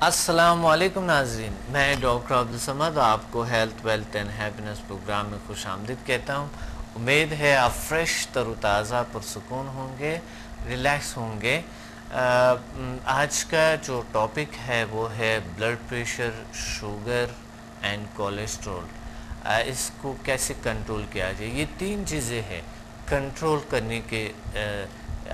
السلام علیکم ناظرین، میں ڈاکٹر عبدالصمد آپ کو health wealth and happiness program میں خوش آمدید کہتا ہوں۔ امید ہے آپ فریش تر و تازہ پرسکون ہوں گے، ریلیکس ہوں گے۔ آج کا جو ٹاپک ہے وہ ہے blood pressure, sugar and cholesterol. اس کو کیسے کنٹرول کیا جائے، یہ تین چیزیں ہیں کنٹرول کرنے کے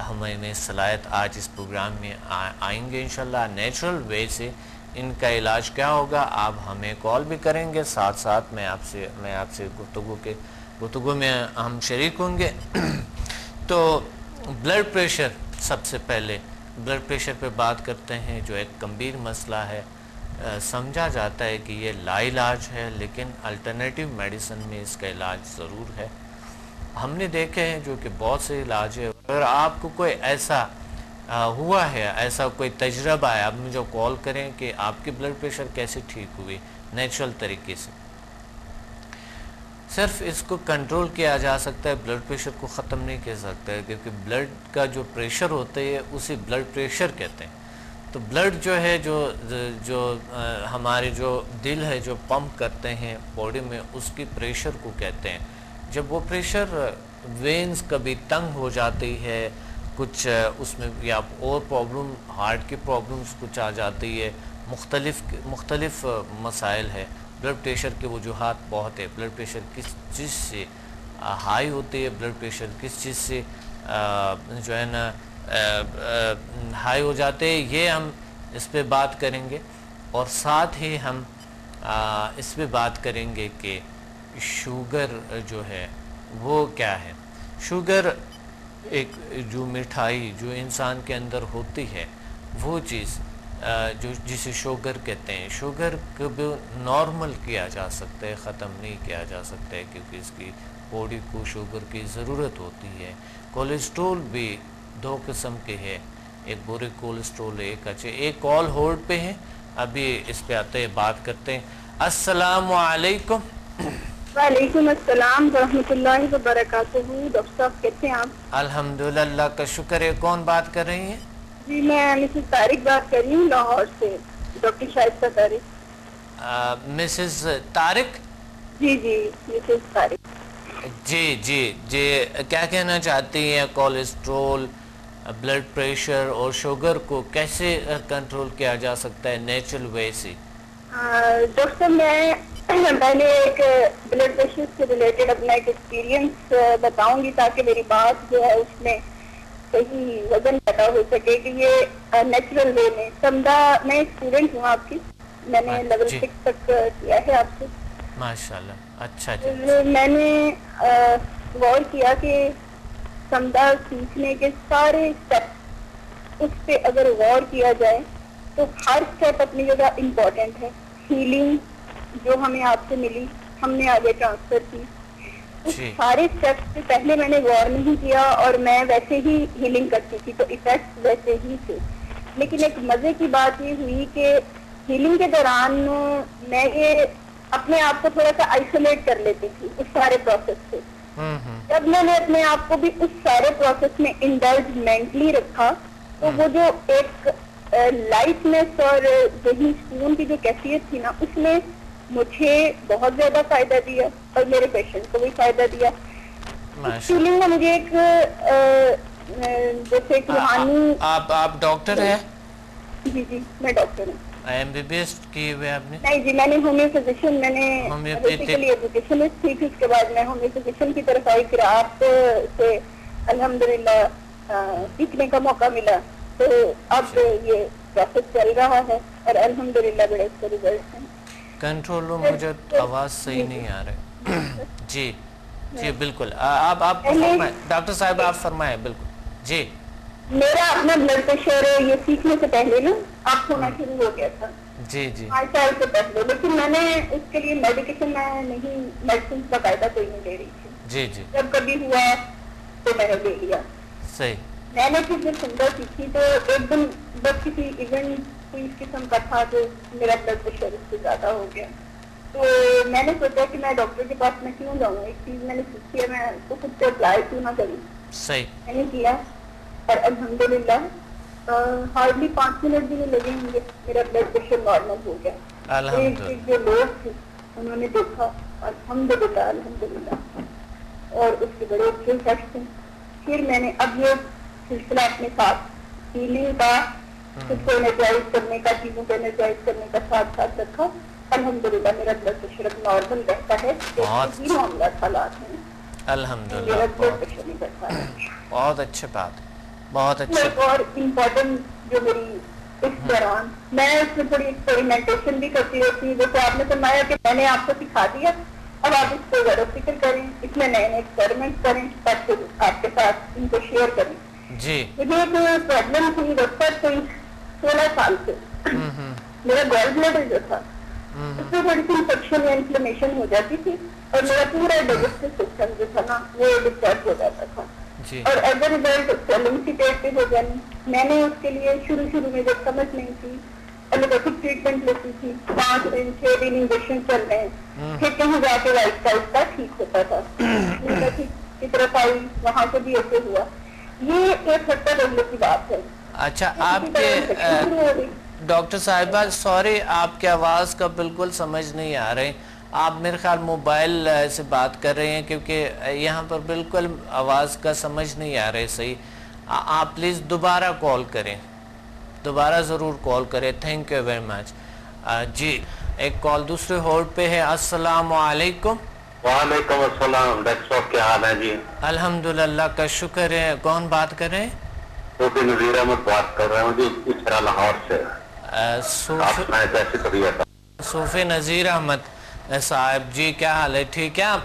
ہمیں صلاحیت آج اس پروگرام میں آئیں گے انشاءاللہ نیچرل وے سے۔ ان کا علاج کیا ہوگا، آپ ہمیں کال بھی کریں گے، ساتھ ساتھ میں آپ سے گفتگو میں ہم شریک ہوں گے۔ تو بلڈ پریشر، سب سے پہلے بلڈ پریشر پہ بات کرتے ہیں، جو ایک گمبھیر مسئلہ ہے۔ سمجھا جاتا ہے کہ یہ لا علاج ہے، لیکن الٹرنیٹیو میڈیسن میں اس کا علاج ضرور ہے۔ ہم نے دیکھے ہیں جو کہ بہت سے علاج ہے۔ اگر آپ کو کوئی ایسا ہوا ہے، ایسا کوئی تجربہ ہے، آپ مجھے کال کریں کہ آپ کی بلڈ پریشر کیسے ٹھیک ہوئی نیچرل طریقے سے۔ صرف اس کو کنٹرول کیا جا سکتا ہے، بلڈ پریشر کو ختم نہیں کیا سکتا ہے، کیونکہ بلڈ کا جو پریشر ہوتا ہے اسے بلڈ پریشر کہتے ہیں۔ تو بلڈ جو ہے جو ہمارے جو دل ہے جو پمپ کرتے ہیں باڈی میں، اس کی پریشر کو کہتے ہیں۔ جب وہ پریشر وینز کبھی تنگ ہو جاتی ہے، کچھ اس میں یا اور پرابلم، ہارٹ کی پرابلمز کچھ آ جاتی ہے، مختلف مسائل ہے۔ بلڈ پریشر کے وجوہات بہت ہے۔ بلڈ پریشر کس چیز سے ہائی ہوتی ہے، بلڈ پریشر کس چیز سے جو ہے نا ہائی ہو جاتے ہیں، یہ ہم اس پہ بات کریں گے۔ اور ساتھ ہی ہم اس پہ بات کریں گے کہ شوگر جو ہے وہ کیا ہے۔ شوگر ایک جو مٹھائی جو انسان کے اندر ہوتی ہے، وہ چیز جسے شوگر کہتے ہیں۔ شوگر کو بھی نارمل کیا جا سکتا ہے، ختم نہیں کیا جا سکتا ہے، کیونکہ اس کی باڈی کو شوگر کی ضرورت ہوتی ہے۔ کولیسٹرول بھی دو قسم کے ہیں، ایک برے کولیسٹرول ہے، ایک اچھے۔ ایک کال ہولڈ پہ ہے، ابھی اس پہ آتے ہیں، بات کرتے ہیں۔ السلام علیکم۔ وعلیکم السلام ورحمۃ اللہ وبرکاتہ۔ ڈاکٹر صاحب کیسے ہیں آپ؟ الحمدللہ، اللہ کا شکر ہے۔ کون بات کر رہی ہیں؟ جی میں مسز طارق بات کر رہی ہوں، لاہور سے، ڈاکٹر شائستہ طارق۔ مسز طارق؟ جی مسز طارق۔ جی، کیا کہنا چاہتی ہیں؟ کولیسٹرول، بلڈ پریشر اور شوگر کو کیسے کنٹرول کیا جا سکتا ہے نیچرل وے سے؟ ڈاکٹر صاحب میں پہلے ایک بلڈ پریشر سے ریلیٹڈ اپنا ایک ایکسپیرینس بتاؤں گی، تاکہ میری بات جو ہے اس میں صحیح وزن پتا ہو سکے کہ یہ نیچرل وے میں۔ سمدہ میں اسٹوڈنٹ ہوں آپ کی، میں نے لیول 6 تک کیا ہے آپ سے، ماشاءاللہ۔ اچھا جی۔ میں نے غور کیا کہ سمدہ سیکھنے کے سارے اسٹیپ، اس پہ اگر غور کیا جائے تو ہر اسٹیپ اپنی جگہ امپورٹنٹ ہے۔ ہیلنگ جو ہمیں آپ سے ملی، ہم نے آگے ٹرانسفر کی، اس سارے اسٹیپس سے پہلے میں نے غور نہیں کیا، اور میں ویسے ہی ہیلنگ کرتی تھی تو ایفیکٹس ویسے ہی تھے۔ لیکن ایک مزے کی بات یہ ہوئی کہ ہیلنگ کے دوران میں یہ اپنے آپ کو تھوڑا سا آئسولیٹ کر لیتی تھی اس سارے پروسیس سے۔ جب میں نے اپنے آپ کو بھی اس سارے پروسیس میں انڈلج مینٹلی رکھا، تو وہ جو ایک لائٹنس اور ذہنی سکون کی جو کیفیت تھی نا، اس نے مجھے بہت زیادہ فائدہ دیا اور میرے پیشنٹ کو بھی فائدہ دیا۔ فیلنگ میں مجھے ایک جیسے ایک روحانی۔ آپ ڈاکٹر ہیں؟ جی میں ڈاکٹر ہوں۔ ایم بی بی ایس کی ہوئے آپ نے؟ نہیں جی، میں نے ہومیو فزیشین، میں نے بیسیکلی ایجوکیشنسٹ تھی، پھر اس کے بعد میں ہومیو فزیشین کی طرف آئی، پھر آپ سے الحمدللہ سیکھنے کا موقع ملا، تو اب یہ پروسیس چل رہا ہے اور الحمدللہ بڑے اس کے ریزلٹ ہیں۔ کنٹرول روم، مجھے آواز صحیح نہیں آ رہے۔ جی بالکل، آپ ڈاکٹر صاحب آپ فرمائیں۔ بالکل جی۔ میرا اپنا بلڈ پریشر یہ سیکھنے سے پہلے نا آپ ہونا شروع ہو گیا تھا، 5 سال سے پہلے، لیکن میں نے اس کے لیے میڈیکیشن میں نہیں، میڈیسن باقاعدہ کوئی نہیں لے رہی تھی۔ جی جب کبھی ہوا تو میں نے لے لیا۔ صحیح۔ میں نے پھر جب سمجھا سیکھی تو ایک دن بس کسی ایونٹ کوئی اس قسم کا تھا جو میرا بلڈ پریشر اس سے زیادہ ہو گیا، تو میں نے سوچا کہ میں ڈاکٹر کے پاس میں کیوں جاؤں، ایک چیز میں نے سیکھی ہے، میں اس کو خود سے اپلائی کیوں نہ کروں۔ صحیح۔ میں نے کیا اور الحمدللہ ہارڈلی 5 منٹ بھی نہیں لگے ہوں گے، میرا بلڈ پریشر نارمل ہو گیا۔ ایک الحمدللہ۔ جو لوگ تھے انہوں نے دیکھا، الحمدللہ الحمدللہ، اور اس کے بڑے اچھے افیکٹس ہیں۔ پھر میں نے اب یہ سلسلہ اپنے ساتھ ہیلنگ کا، خود کو انرجائز کرنے کا، چیزوں کو انرجائز کرنے کا ساتھ ساتھ رکھا۔ الحمدللہ میرا بلڈ پریشر اب نارمل رہتا ہے، بہت یہ معاملات حالات ہیں، الحمدللہ، میرا بلڈ پریشر نہیں بڑھتا ہے۔ بہت اچھی بات ہے، بہت اچھے۔ ایک اور امپورٹنٹ جو میری اس دوران میں اس میں تھوڑی ایکسپیریمنٹیشن بھی کرتی رہتی ہوں، جیسے آپ نے فرمایا کہ میں نے آپ کو سکھا دیا، اب آپ اس کو غور و فکر کریں، اس میں نئے نئے ایکسپیریمنٹ کریں تاکہ آپ کے ساتھ ان کو شیئر کریں۔ جی مجھے ایک پرابلم تھی ڈاکٹر کوئی 16 سال سے، میرا گال بلیڈر جو تھا اس میں تھوڑی سی انفیکشن یا انفلیمیشن ہو جاتی تھی، اور میرا پورا ڈائجسٹو سسٹم جو تھا نا وہ ڈسٹرب ہو جاتا تھا، جی اور ایز اے ریزلٹ سویلنگ سی پیٹ پہ ہو جانی۔ میں نے اس کے لیے شروع میں جب سمجھ نہیں تھی ایلوپیتھک ٹریٹمنٹ لیتی تھی، 5 دن 6 دن انجیکشن چل رہے ہیں، پھر کہیں جا کے آہستہ ٹھیک ہوتا تھا، ایلوپیتھی کی طرف آئی وہاں سے بھی ایسے ہوا۔ یہ ایک حد تک اگلے کی بات ہے۔ اچھا، آپ کے ڈاکٹر صاحبہ سوری آپ کی آواز کا بالکل سمجھ نہیں آ رہے، آپ میرے خیال موبائل سے بات کر رہے ہیں، کیونکہ یہاں پر بالکل آواز کا سمجھ نہیں آ رہے صحیح۔ آپ پلیز دوبارہ کال کریں، دوبارہ ضرور کال کریں، تھینک یو ویری مچ۔ جی ایک کال دوسرے ہولڈ پہ ہے۔ السلام علیکم۔ وعلیکم السلام، ڈاکٹر صاحب کیا حال ہے جی؟ الحمدللہ کا شکر ہے۔ کون بات کر رہے ہیں؟ صوفی نذیر احمد بات کر رہا ہوں جی، اسرا لاہور سے۔ آپ سنائیں کیسی طبیعت ہے؟ صوفی نذیر احمد صاحب جی، کیا حال ہے؟ ٹھیک ہے آپ؟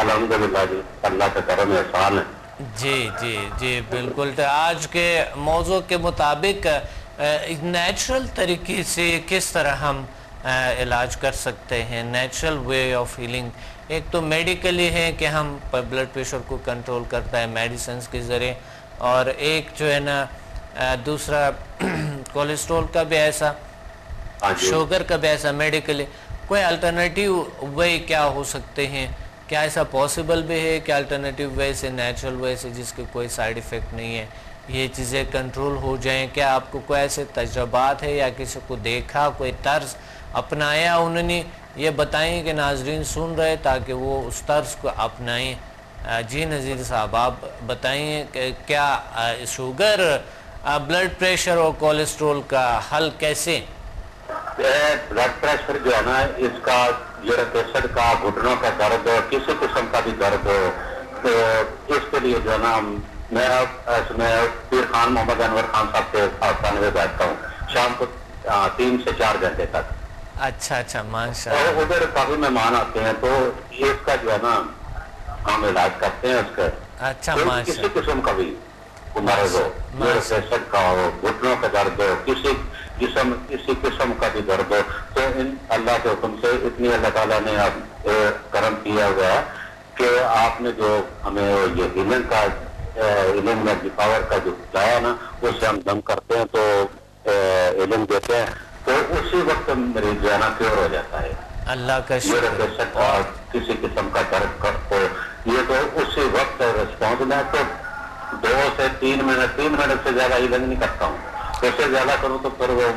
الحمدللہ جی، اللہ کا کرم احسان ہے۔ جی جی جی بالکل۔ تو آج کے موضوع کے مطابق نیچرل طریقے سے کس طرح ہم علاج کر سکتے ہیں، نیچرل وے آف ہیلنگ۔ ایک تو میڈیکلی ہے کہ ہم بلڈ پریشر کو کنٹرول کرتا ہے میڈیسنز کے ذریعے، اور ایک جو ہے نا دوسرا کولیسٹرول کا بھی ایسا، شوگر کا بھی ایسا میڈیکلی۔ کوئی الٹرنیٹیو وے کیا ہو سکتے ہیں؟ کیا ایسا پاسبل بھی ہے کہ الٹرنیٹیو وے سے، نیچرل وے سے جس کے کوئی سائیڈ ایفیکٹ نہیں ہے، یہ چیزیں کنٹرول ہو جائیں؟ کیا آپ کو کوئی ایسے تجربات ہے یا کسی کو دیکھا، کوئی طرز اپنایا انہوں نے؟ یہ بتائیں کہ ناظرین سن رہے تاکہ وہ اس طرز کو اپنائیں۔ جی نذیر صاحب آپ بتائیں کہ کیا شوگر، بلڈ پریشر اور کولیسٹرول کا حل کیسے؟ بلڈ پریشر جو ہے نا، اس کا یورک ایسڈ کا، گھٹنوں کا درد، کسی قسم کا بھی درد ہو، تو اس کے لیے جو ہے نا میں پیر خان محمد انور خان صاحب کے آستانے میں بیٹھتا ہوں شام کو 3 سے 4 گھنٹے تک۔ اچھا ماشاء اللہ۔ اور ادھر کافی مہمان آتے ہیں تو اس کا جو ہے نا ہم علاج کرتے ہیں اس کا۔ اچھا کسی ماشاء قسم کا بھی مرض ہو، یورک ایسڈ کا ہو، گھٹنوں کا درد ہو، کسی قسم کا بھی درد ہو، تو اللہ کے حکم سے اتنی اللہ تعالیٰ نے کرم کیا ہوا ہے کہ آپ نے جو ہمیں یہ ہیلنگ کا، ہیلنگ میں پاور کا جو لایا نا، اس سے ہم دم کرتے ہیں تو ہیلنگ دیتے ہیں، تو اسی وقت مریض جو ہے نا کیور ہو جاتا ہے۔ اللہ کا یورک شکر۔ ایسڈ کا، کسی قسم کا درد ہو، یہ تو اسی وقت رسپانس میں تو 2 سے 3 منٹ سے زیادہ ہیلنگ نہیں کرتا ہوں۔ اس سے زیادہ کروں تو پھر وہ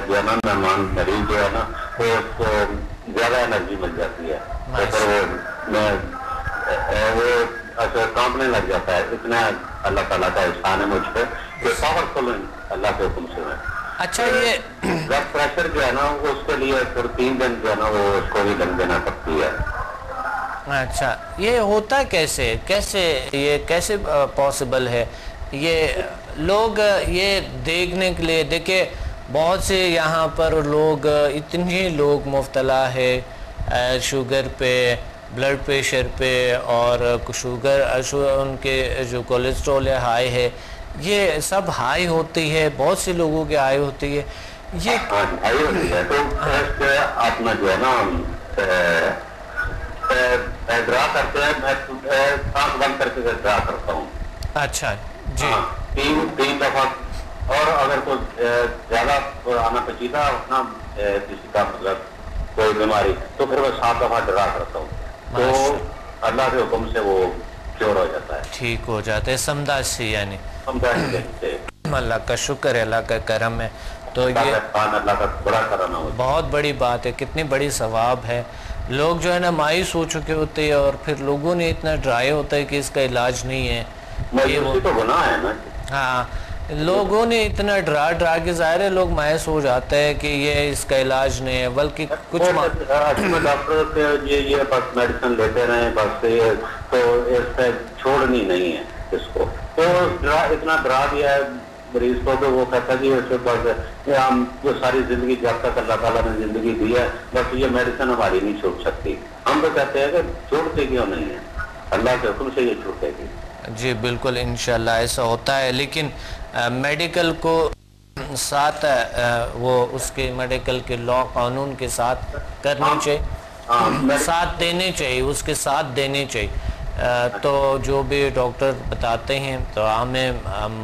جو ہے نا مہمان مریض جو ہے نا وہ اس کو زیادہ انرجی مل جاتی ہے، تو پھر وہ کانپنے لگ جاتا ہے۔ اتنا اللہ تعالیٰ کا احسان ہے مجھ پہ کہ پاورفل اللہ کے حکم سے میں۔ اچھا یہ بلڈ پریشر جو ہے نا اس کے لیے پھر 3 دن جو ہے نا وہ اس کو بھی دم دینا پڑتی ہے۔ اچھا یہ ہوتا کیسے یہ کیسے پاسبل ہے؟ یہ لوگ یہ دیکھنے کے لیے دیکھیں، بہت سے یہاں پر لوگ، اتنے لوگ مبتلا ہے شوگر پہ، بلڈ پریشر پہ، اور شوگر ان کے جو کولیسٹرول ہے ہائی ہے، یہ سب ہائی ہوتی ہے، بہت سے لوگوں کے ہائی ہوتی ہے۔ یہ ہائی ہوتی ہے تو اپنا جو ہے نا ڈرا کرتے ہیں، میں آنکھ بند کر کے ڈرا کرتا ہوں۔ اچھا جی، 3 دفعہ، اور اگر کوئی زیادہ آنا پیچیدہ ہونا کسی کا مطلب کوئی بیماری تو پھر میں 7 دفعہ ڈرا کرتا ہوں، تو اللہ کے حکم سے وہ کیور ہو جاتا ہے، ٹھیک ہو جاتا ہے، سمدھا سے، یعنی سمدھا سے۔ اللہ کا شکر ہے، اللہ کا کرم ہے. تو یہ اللہ کا بڑا کرم ہے، بہت بڑی بات ہے، کتنی بڑی ثواب ہے. لوگ جو ہے نا مایوس ہو چکے ہوتے ہیں اور پھر لوگوں نے اتنا ڈرایا ہوتا ہے کہ اس کا علاج نہیں ہے. مایوسی تو گناہ ہے نا. ہاں، لوگوں نے اتنا ڈرا کے ظاہر ہے لوگ مایوس ہو جاتا ہے کہ یہ اس کا علاج نہیں ہے، بلکہ کچھ ڈاکٹر کے یہ بس میڈیسن لیتے رہے بس، تو اس سے چھوڑنی نہیں ہے اس کو. تو اتنا ڈرا دیا ہے مریض کو کہ وہ کہتا ہے کہ اس کے بس ہم جو ساری زندگی جب تک اللہ تعالیٰ نے زندگی دی ہے بس یہ میڈیسن ہماری نہیں چھوٹ سکتی. ہم تو کہتے ہیں کہ چھوڑتے کیوں نہیں ہے، اللہ کے حکم سے یہ چھوٹے گی. جی بالکل، انشاءاللہ ایسا ہوتا ہے. لیکن میڈیکل کو ساتھ وہ اس کے میڈیکل کے لا قانون کے ساتھ کرنی چاہیے، ساتھ دینے چاہیے، اس کے ساتھ دینے چاہیے. تو جو بھی ڈاکٹر بتاتے ہیں تو ہمیں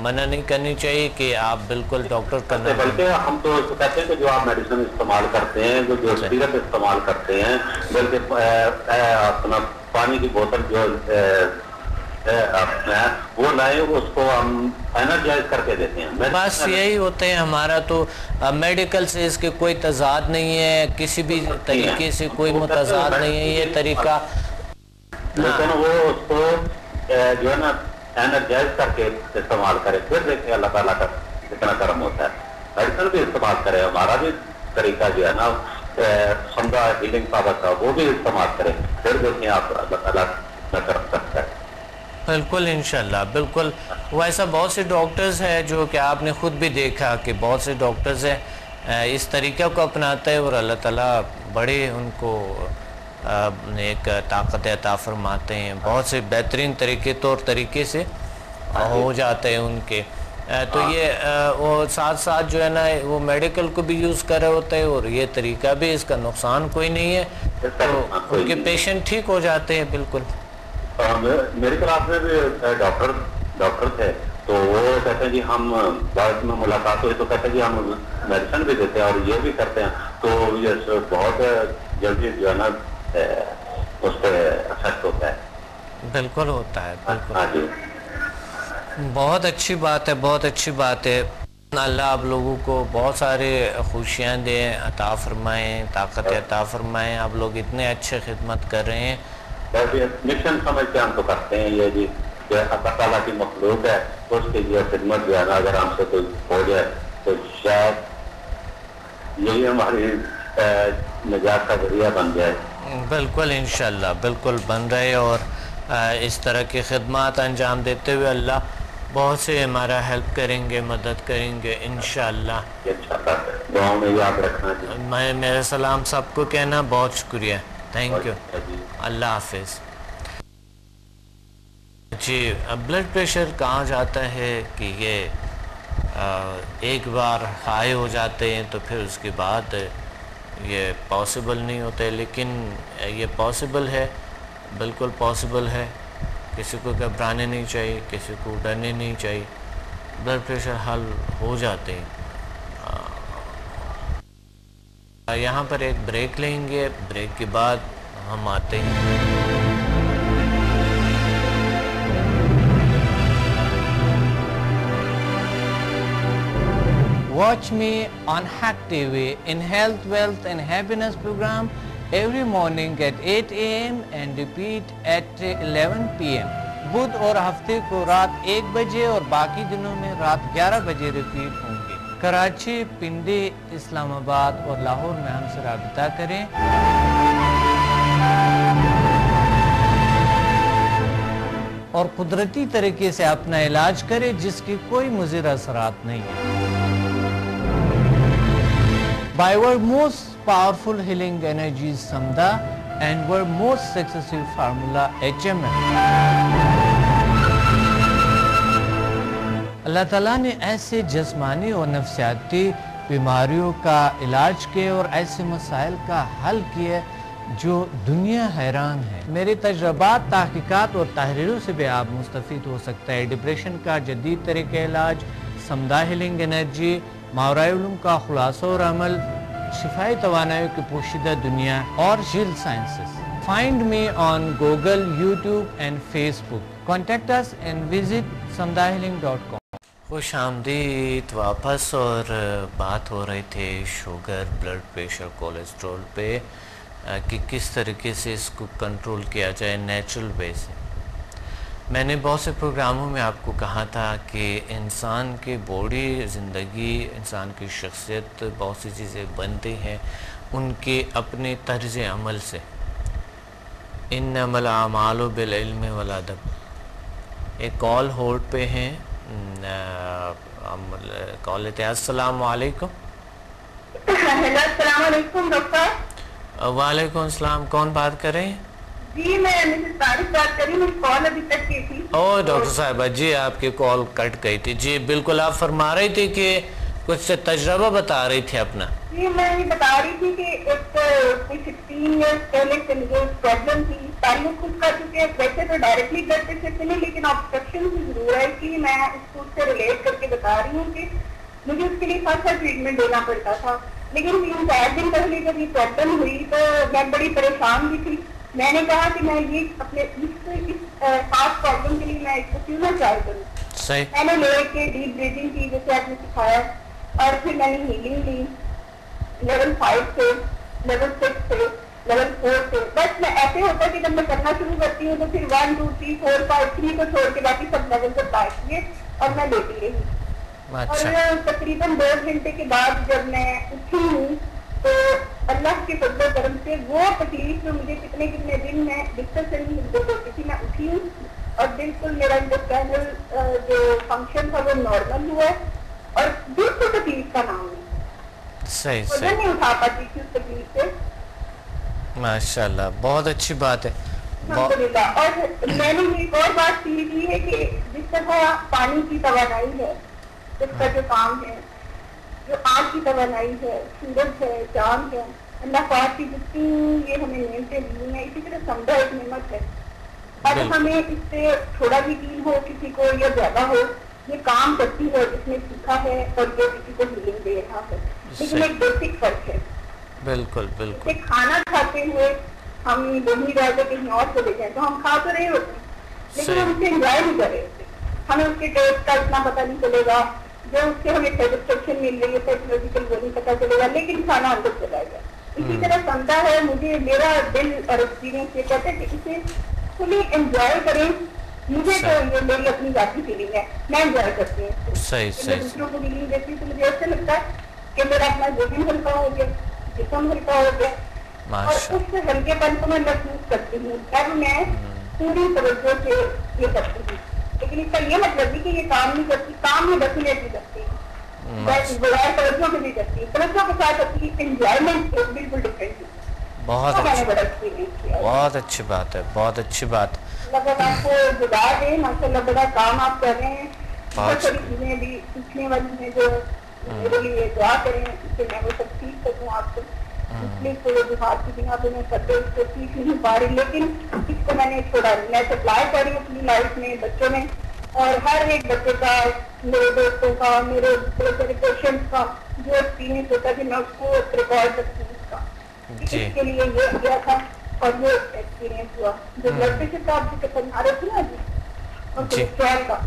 منع نہیں کرنی چاہیے کہ آپ بالکل ڈاکٹر کرنا. بلکہ ہم تو کہتے ہیں کہ جو آپ میڈیسن استعمال کرتے ہیں، جو سیرپ استعمال کرتے ہیں، بلکہ اپنا پانی کی بوتل جو وہ لائے اس کو ہم انرجائز کر کے دیتے ہیں. بس یہی ہوتے ہیں ہمارا. تو میڈیکل سے اس کے کوئی تضاد نہیں ہے، کسی بھی طریقے سے کوئی متضاد نہیں ہے یہ طریقہ. لیکن وہ اس کو جو ہے نا انرجائز کر کے استعمال کرے، پھر دیکھیں اللہ تعالیٰ کا کتنا کرم ہوتا ہے. میڈیسن بھی استعمال کرے، ہمارا بھی طریقہ جو ہے نا سمدھا ہیلنگ پاور کا وہ بھی استعمال کرے، پھر دیکھیں آپ اللہ تعالیٰ کتنا کرم کرتا ہے. بالکل انشاءاللہ بالکل. ویسا بہت سے ڈاکٹرز ہیں جو کہ آپ نے خود بھی دیکھا کہ بہت سے ڈاکٹرز ہیں اس طریقہ کو اپناتے ہیں اور اللہ تعالیٰ بڑے ان کو ایک طاقت عطا فرماتے ہیں. بہت سے بہترین طور طریقے سے ہو جاتے ہیں ان کے. تو یہ وہ ساتھ ساتھ جو ہے نا وہ میڈیکل کو بھی یوز کر رہے ہوتے ہیں اور یہ طریقہ بھی، اس کا نقصان کوئی نہیں ہے، تو ان کے پیشنٹ ٹھیک ہو جاتے ہیں. بالکل. میری کلاس میں بھی ڈاکٹر تھے تو وہ کہتے ہیں جی ہم بعد میں ملاقات ہوئی تو کہتے ہیں جی ہم میڈیسن بھی دیتے ہیں اور یہ بھی کرتے ہیں. تو یہ بہت جلدی جو ہے نا اس پہ افیکٹ ہوتا ہے. بالکل ہوتا ہے. بالکل. ہاں جی، بہت اچھی بات ہے، بہت اچھی بات ہے. اللہ آپ لوگوں کو بہت سارے خوشیاں دیں، عطا فرمائیں، طاقت عطا فرمائیں. آپ لوگ اتنے اچھے خدمت کر رہے ہیں. مشن سمجھ کے ہم تو کرتے ہیں یہ جی کہ اللہ تعالیٰ کی مخلوق ہے، اس کے لیے خدمت جو ہے نا اگر ہم سے کوئی ہو جائے تو شاید یہی ہماری نجات کا ذریعہ بن جائے. بالکل انشاءاللہ بالکل بن رہے. اور اس طرح کی خدمات انجام دیتے ہوئے اللہ بہت سے ہمارا ہیلپ کریں گے، مدد کریں گے انشاءاللہ. دعاؤں میں یاد رکھنا جی. میں میرا سلام سب کو کہنا. بہت شکریہ. Thank you. اللہ حافظ. جی بلڈ پریشر کہا جاتا ہے کہ یہ ایک بار ہائی ہو جاتے ہیں تو پھر اس کے بعد یہ پاسبل نہیں ہوتے، لیکن یہ پاسبل ہے، بالکل پاسبل ہے. کسی کو گھبرانے نہیں چاہیے، کسی کو ڈرنے نہیں چاہیے. بلڈ پریشر حل ہو جاتے ہیں. یہاں پر ایک بریک لیں گے، بریک کے بعد ہم آتے ہیں. Watch me on Hack TV in Health, Wealth and Happiness program every morning at 8 a.m. and repeat at 11 p.m. بدھ اور ہفتے کو رات 1 بجے اور باقی دنوں میں رات 11 بجے ریپیٹ ہوں گے. کراچی، پنڈی، اسلام آباد اور لاہور میں ہم سے رابطہ کریں. اور قدرتی طریقے سے اپنا علاج کریں جس کی کوئی مضر اثرات نہیں ہیں. By our most powerful healing energies Samdha and our most successful formula HMM. اللہ تعالیٰ نے ایسے جسمانی اور نفسیاتی بیماریوں کا علاج کیا اور ایسے مسائل کا حل کیا جو دنیا حیران ہے. میرے تجربات، تحقیقات اور تحریروں سے بھی آپ مستفید ہو سکتا ہے. ڈپریشن کا جدید طریقہ علاج، سمدھا ہیلنگ انرجی، ماورائے علوم کا خلاصہ اور عمل، شفائی توانائی کی پوشیدہ دنیا اور جیل sciences. Find me on Google, YouTube and Facebook. Contact us and visit samdhahealing.com. خوش آمدید واپس. اور بات ہو رہی تھی شوگر، بلڈ پریشر، کولیسٹرول پہ کہ کس طریقے سے اس کو کنٹرول کیا جائے نیچرل وے سے. میں نے بہت سے پروگراموں میں آپ کو کہا تھا کہ انسان کی باڈی، زندگی، انسان کی شخصیت، بہت سی چیزیں بنتی ہیں ان کے اپنے طرز عمل سے. انما الاعمال بالعلم والادب. ایک کال ہولڈ پہ ہیں، کال لیتے ہیں. السلام علیکم. ہیلو، السلام علیکم ڈاکٹر. وعلیکم السلام. کون بات کر رہے ہیں؟ جی میں مسز طارق بات کر رہی ہوں. میری کال ابھی تک کی تھی. او ڈاکٹر صاحبہ جی، آپ کی کال کٹ گئی تھی. جی بالکل، آپ فرما رہی تھی کہ کچھ سے تجربہ بتا رہی تھی اپنا. جی میں یہ بتا رہی تھی کہ ایک کوئی 16 ایئرس پہلے سے مجھے پرابلم تھی. تعلق خود کا چونکہ ویسے تو ڈائریکٹلی بلڈ پریشر سے نہیں، لیکن آبسٹرکشن سے ضرور ہے کہ میں اس کو سے ریلیٹ کر کے بتا رہی ہوں کہ مجھے اس کے لیے خاصا ٹریٹمنٹ دینا پڑتا تھا. لیکن 3-4 دن پہلے جب یہ پرابلم ہوئی تو میں بڑی پریشان بھی تھی. میں نے کہا کہ میں یہ اپنے اس خاص پرابلم کے لیے میں اس کو کیوں نہ ٹرائی کروں. میں نے لے کے ڈیپ بریتھنگ کی جیسے آپ نے سکھایا، اور پھر میں نے ہیلنگ لی لیول 5 سے، لیول 6 سے، لیول 4 سے. بس میں ایسے ہوتا ہے کہ جب میں کرنا شروع کرتی ہوں تو پھر 1 2 3 4 5 3 کو چھوڑ کے باقی سب لیول سے پاس کیے اور میں لیتی رہی. اور تقریباً 2 گھنٹے کے بعد جب میں اٹھی ہوں تو اللہ کے فضل و کرم سے وہ تکلیف جو مجھے کتنے دن میں بستر سے نہیں مدت ہوتی تھی، میں اٹھی ہوں اور بالکل میرا انٹسٹائنل جو فنکشن تھا وہ نارمل ہوا اور بالکل تکلیف کا نام نہیں. وزن نہیں اٹھا پاتی تھی اس تکلیف سے. ماشاء اللہ، بہت اچھی بات ہے. الحمدللہ. اور میں نے ایک اور بات سیکھ لی ہے کہ جس طرح پانی کی توانائی ہے، اس کا جو کام ہے، جو آگ کی توانائی ہے، سورج ہے، چاند ہے، اللہ پاک کی جتنی یہ ہمیں نعمتیں دی ہیں، اسی طرح سمجھا ایک نعمت ہے. اب ہمیں اس سے تھوڑا بھی دین ہو کسی کو یا زیادہ ہو، یہ کام کرتی ہے، اس نے سیکھا ہے اور یہ کسی کو ہیلنگ دے رہا ہے. لیکن ایک بیسک فرق ہے. بالکل بالکل. کھانا کھاتے ہوئے ہم وہی رہ کے کہیں اور چلے جائیں تو ہم کھا تو رہے ہوتے ہیں، لیکن ہم اسے انجوائے نہیں کر رہے ہوتے. ہمیں اس کے ٹیسٹ کا اتنا پتہ نہیں چلے گا جو اس سے ہمیں سیٹسفیکشن مل رہی ہے، سائیکولوجیکل وہ نہیں پتہ چلے گا، لیکن کھانا اندر چلا گیا. اسی طرح سمجھا ہے مجھے، میرا دل اور ایکسپیرینس یہ کہتا ہے کہ اسے فلی انجوائے کریں. مجھے تو یہ میری اپنی ذاتی فیلنگ ہے، میں انجوائے کرتی ہوں. میں دوسروں کو فیلنگ دیتی ہوں تو مجھے ایسا لگتا ہے کہ میرا اپنا ذہن ہلکا ہو گیا، جسم ہلکا ہو گیا، اور اس ہلکے پن کو میں محسوس کرتی ہوں. اب میں پوری توجہ سے یہ کرتی ہوں. لیکن اس کا یہ مطلب نہیں کہ یہ کام نہیں کرتی، کام میں ڈیفینیٹلی کرتی ہوں، بغیر توجہ کے بھی کرتی ہوں. توجہ کے ساتھ اپنی انجوائمنٹ بالکل ڈفرینٹ ہے. بہت اچھی بات ہے، بہت اچھی بات. اللہ آپ کو جدا دے، ماشاء اللہ بڑا کام آپ کر رہے ہیں. بہت ساری چیزیں بھی سیکھنے والی ہیں جو میرے لیے دعا کریں کہ میں وہ سب سیکھ سکوں آپ کو. اس لیے کوئی جہاد کی بنا پہ میں کرتے اس کو سیکھ نہیں پا رہی، لیکن اس کو میں نے چھوڑا نہیں. میں سپلائی کر رہی ہوں اپنی لائف میں بچوں میں، اور ہر ایک بچے کا، میرے دوستوں کا، میرے پیشنٹ کا جو ایکسپیرینس ہوتا ہے کہ میں اس کو ریکارڈ کرتی ہوں. اس کا اس کے لیے یہ کیا تھا اور یہ ایکسپیرینس ہوا. جو بلڈ پریشر کا آپ جسے سمجھا رہے تھے نا جی، اور کولیسٹرول کا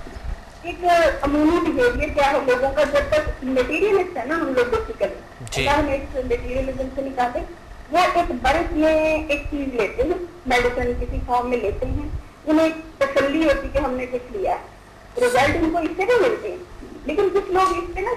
ایک عمومی بہیویئر کیا ہے لوگوں کا، جب تک میٹیریلسٹ ہے نا ہم لوگ بیسیکلی، ہم ایک میٹیریلزم سے نکالتے، وہ ایک برس میں ایک چیز لیتے ہیں، میڈیسن کسی فارم میں لیتے ہیں، انہیں ایک تسلی ہوتی کہ ہم نے کچھ لیا ہے، ریزلٹ ان کو اس سے بھی ملتے ہیں. لیکن کچھ لوگ اس پہ نا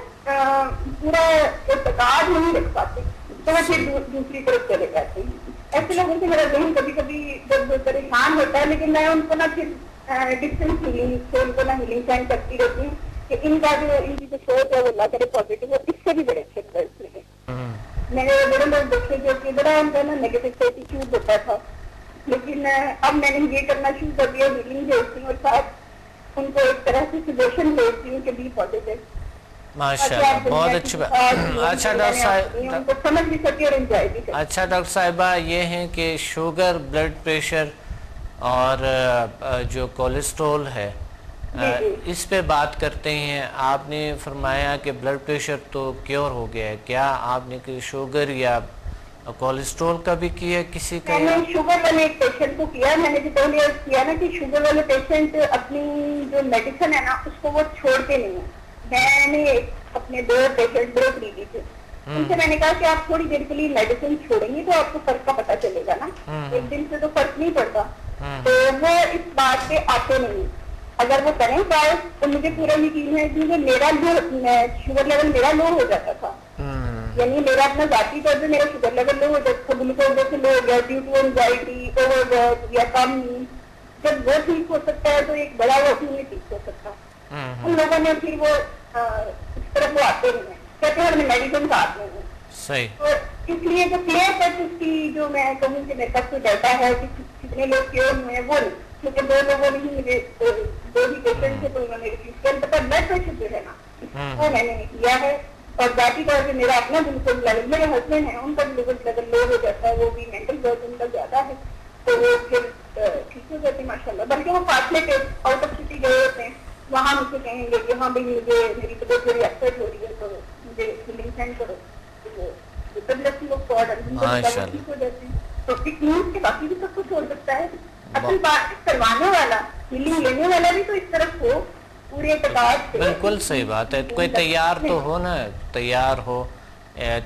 پورا اعتقاد نہیں رکھ پاتے تو وہ پھر دوسری طرف چلے جاتے ہیں. ایسے لوگوں سے میرا ذہن کبھی کبھی جب پریشان ہوتا ہے، لیکن میں ان کو نہ پھر ڈسٹینس ہیلنگ سے ان کو نہ ہیلنگ سینڈ کرتی رہتی ہوں کہ ان کا جو ان کی جو سوچ ہے وہ اللہ کرے پازیٹیو ہو، اس سے بھی بڑے اچھے ریزلٹس ملے. میں نے بڑے لوگ دیکھے جو کہ بڑا ان کا نا نیگیٹو ایٹیٹیوڈ ہوتا تھا، لیکن اب میں نے یہ کرنا شروع کر دیا، ہیلنگ بھیجتی ہوں اور ساتھ ان کو ایک طرح سے سجیشن بھیجتی ہوں کہ بی پازیٹیو. ماشاء اللہ، بہت اچھی بات. اچھا ڈاکٹر صاحب، اچھا ڈاکٹر صاحبہ، یہ ہیں کہ شوگر، بلڈ پریشر اور جو کولیسٹرول ہے اس پہ بات کرتے ہیں. آپ نے فرمایا کہ بلڈ پریشر تو کیور ہو گیا ہے، کیا آپ نے کہ شوگر یا کولیسٹرول کا بھی کیا کسی کا؟ میں نے شوگر والے ایک پیشنٹ کو کیا. میں نے جو پہلے کیا نا کہ شوگر والے پیشنٹ اپنی جو میڈیسن ہے نا اس کو وہ چھوڑتے نہیں ہیں. میں نے اپنے 2 پیشنٹ بریک لی تھی. ان سے میں نے کہا کہ آپ تھوڑی دیر کے لیے میڈیسن چھوڑیں گے تو آپ کو فرق کا پتہ چلے گا نا, ایک دن سے تو فرق نہیں پڑتا. تو وہ اس بات پہ آتے نہیں. اگر وہ کریں ٹرائی تو مجھے پورا یقین ہے کیونکہ میرا شوگر لیول میرا لو ہو جاتا تھا, یعنی میرا اپنا ذاتی طور پہ میرا شوگر لیول لو ہو جاتا تھا, گلوکوز سے لو ہو گیا due to anxiety, over work یا کم. جب وہ ٹھیک ہو سکتا ہے تو ایک بڑا وہ بھی نہیں ٹھیک ہو سکتا. ان لوگوں نے پھر وہ اس طرف وہ آتے نہیں ہیں, کہتے ہیں ہمیں میڈیسن کا آتے ہیں. صحیح. تو اس لیے جو کلیئر کٹ اس کی جو میں کہوں کہ میرے پاس کوئی ڈیٹا ہے کہ کتنے لوگ کیور ہوئے ہیں وہ نہیں, کیونکہ 2 لوگوں نے ہی مجھے 2 ہی پیشنٹ تھے تو انہوں نے ریفیوز کیا. پتا بلڈ پریشر جو ہے نا وہ میں نے کیا ہے, اور ذاتی طور پہ میرا اپنا گلوکوز لیول, میرے ہسبینڈ ہیں ان کا گلوکوز لیول لو ہو جاتا ہے, وہ بھی مینٹل ورک ان کا زیادہ ہے تو وہ پھر ٹھیک ہو جاتے ہیں ماشاء اللہ. بلکہ وہ فاصلے پہ آؤٹ آف سٹی گئے ہوتے ہیں, وہاں مجھ سے کہیں گے کہ ہاں بھائی مجھے میری طبیعت تھوڑی اپسیٹ ہو رہی ہے تو مجھے فیلنگ سینڈ کرو, ٹھیک ہو جاتے ہیں. تو ایک نیوز کے باقی بھی سب کچھ ہو سکتا ہے. اصل بات کروانے والا فیلنگ لینے والا بھی تو اس طرف ہو پورے اعتقاد سے. بالکل صحیح بات ہے. کوئی تیار تو ہو نا, تیار ہو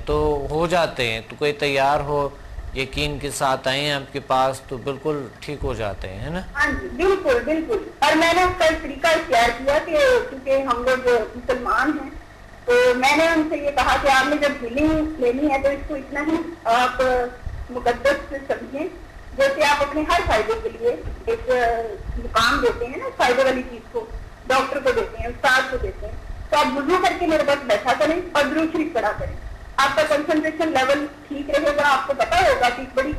تو ہو جاتے ہیں. تو کوئی تیار ہو یقین کے ساتھ آئے ہیں آپ کے پاس تو بالکل ٹھیک ہو جاتے ہیں, ہے نا. ہاں جی بالکل بالکل. اور میں نے اس کا ایک طریقہ اختیار کیا کہ کیونکہ ہم لوگ مسلمان ہیں تو میں نے ان سے یہ کہا کہ آپ نے جب ہیلنگ لینی ہے تو اس کو اتنا ہی آپ مقدس سمجھیں جیسے آپ اپنے ہر فائدے کے لیے ایک مقام دیتے ہیں نا, فائدے والی چیز کو ڈاکٹر کو دیتے ہیں, استاد کو دیتے ہیں. تو آپ وضو کر کے میرے پاس بیٹھا کریں اور درود شریف پڑھا کریں. آپ کا کنسنٹریشن لیول ٹھیک رہے گا. آپ کو پتا ہوگا کہ بڑی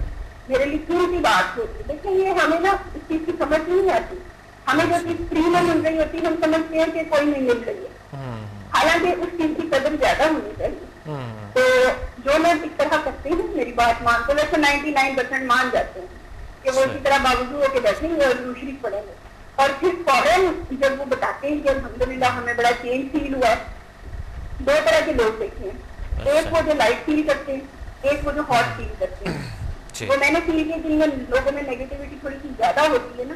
میرے لیے قیمتی بات ہوتی ہے. لیکن یہ ہمیں نا اس چیز کی سمجھ نہیں آتی. ہمیں جو چیز فری میں مل رہی ہوتی ہے ہم سمجھتے ہیں کہ کوئی نہیں مل رہی ہے, حالانکہ اس چیز کی قدر زیادہ ہونی چاہیے. تو جو لوگ اس طرح کرتے ہیں میری بات مان تو ویسے 99% مان جاتے ہیں کہ وہ اسی طرح باوجود ہو کے بیٹھیں گے اور دوسری پڑھیں گے. اور پھر فوراً جب وہ بتاتے ہیں کہ الحمدللہ ہمیں بڑا چینج فیل ہوا. 2 طرح کے لوگ دیکھتے ہیں, ایک وہ جو لائٹ فیل کرتے ہیں, ایک وہ جو ہاٹ فیل کرتے ہیں. وہ میں نے فیل کیا جن میں لوگوں میں نیگیٹیوٹی تھوڑی سی زیادہ ہوتی ہے نا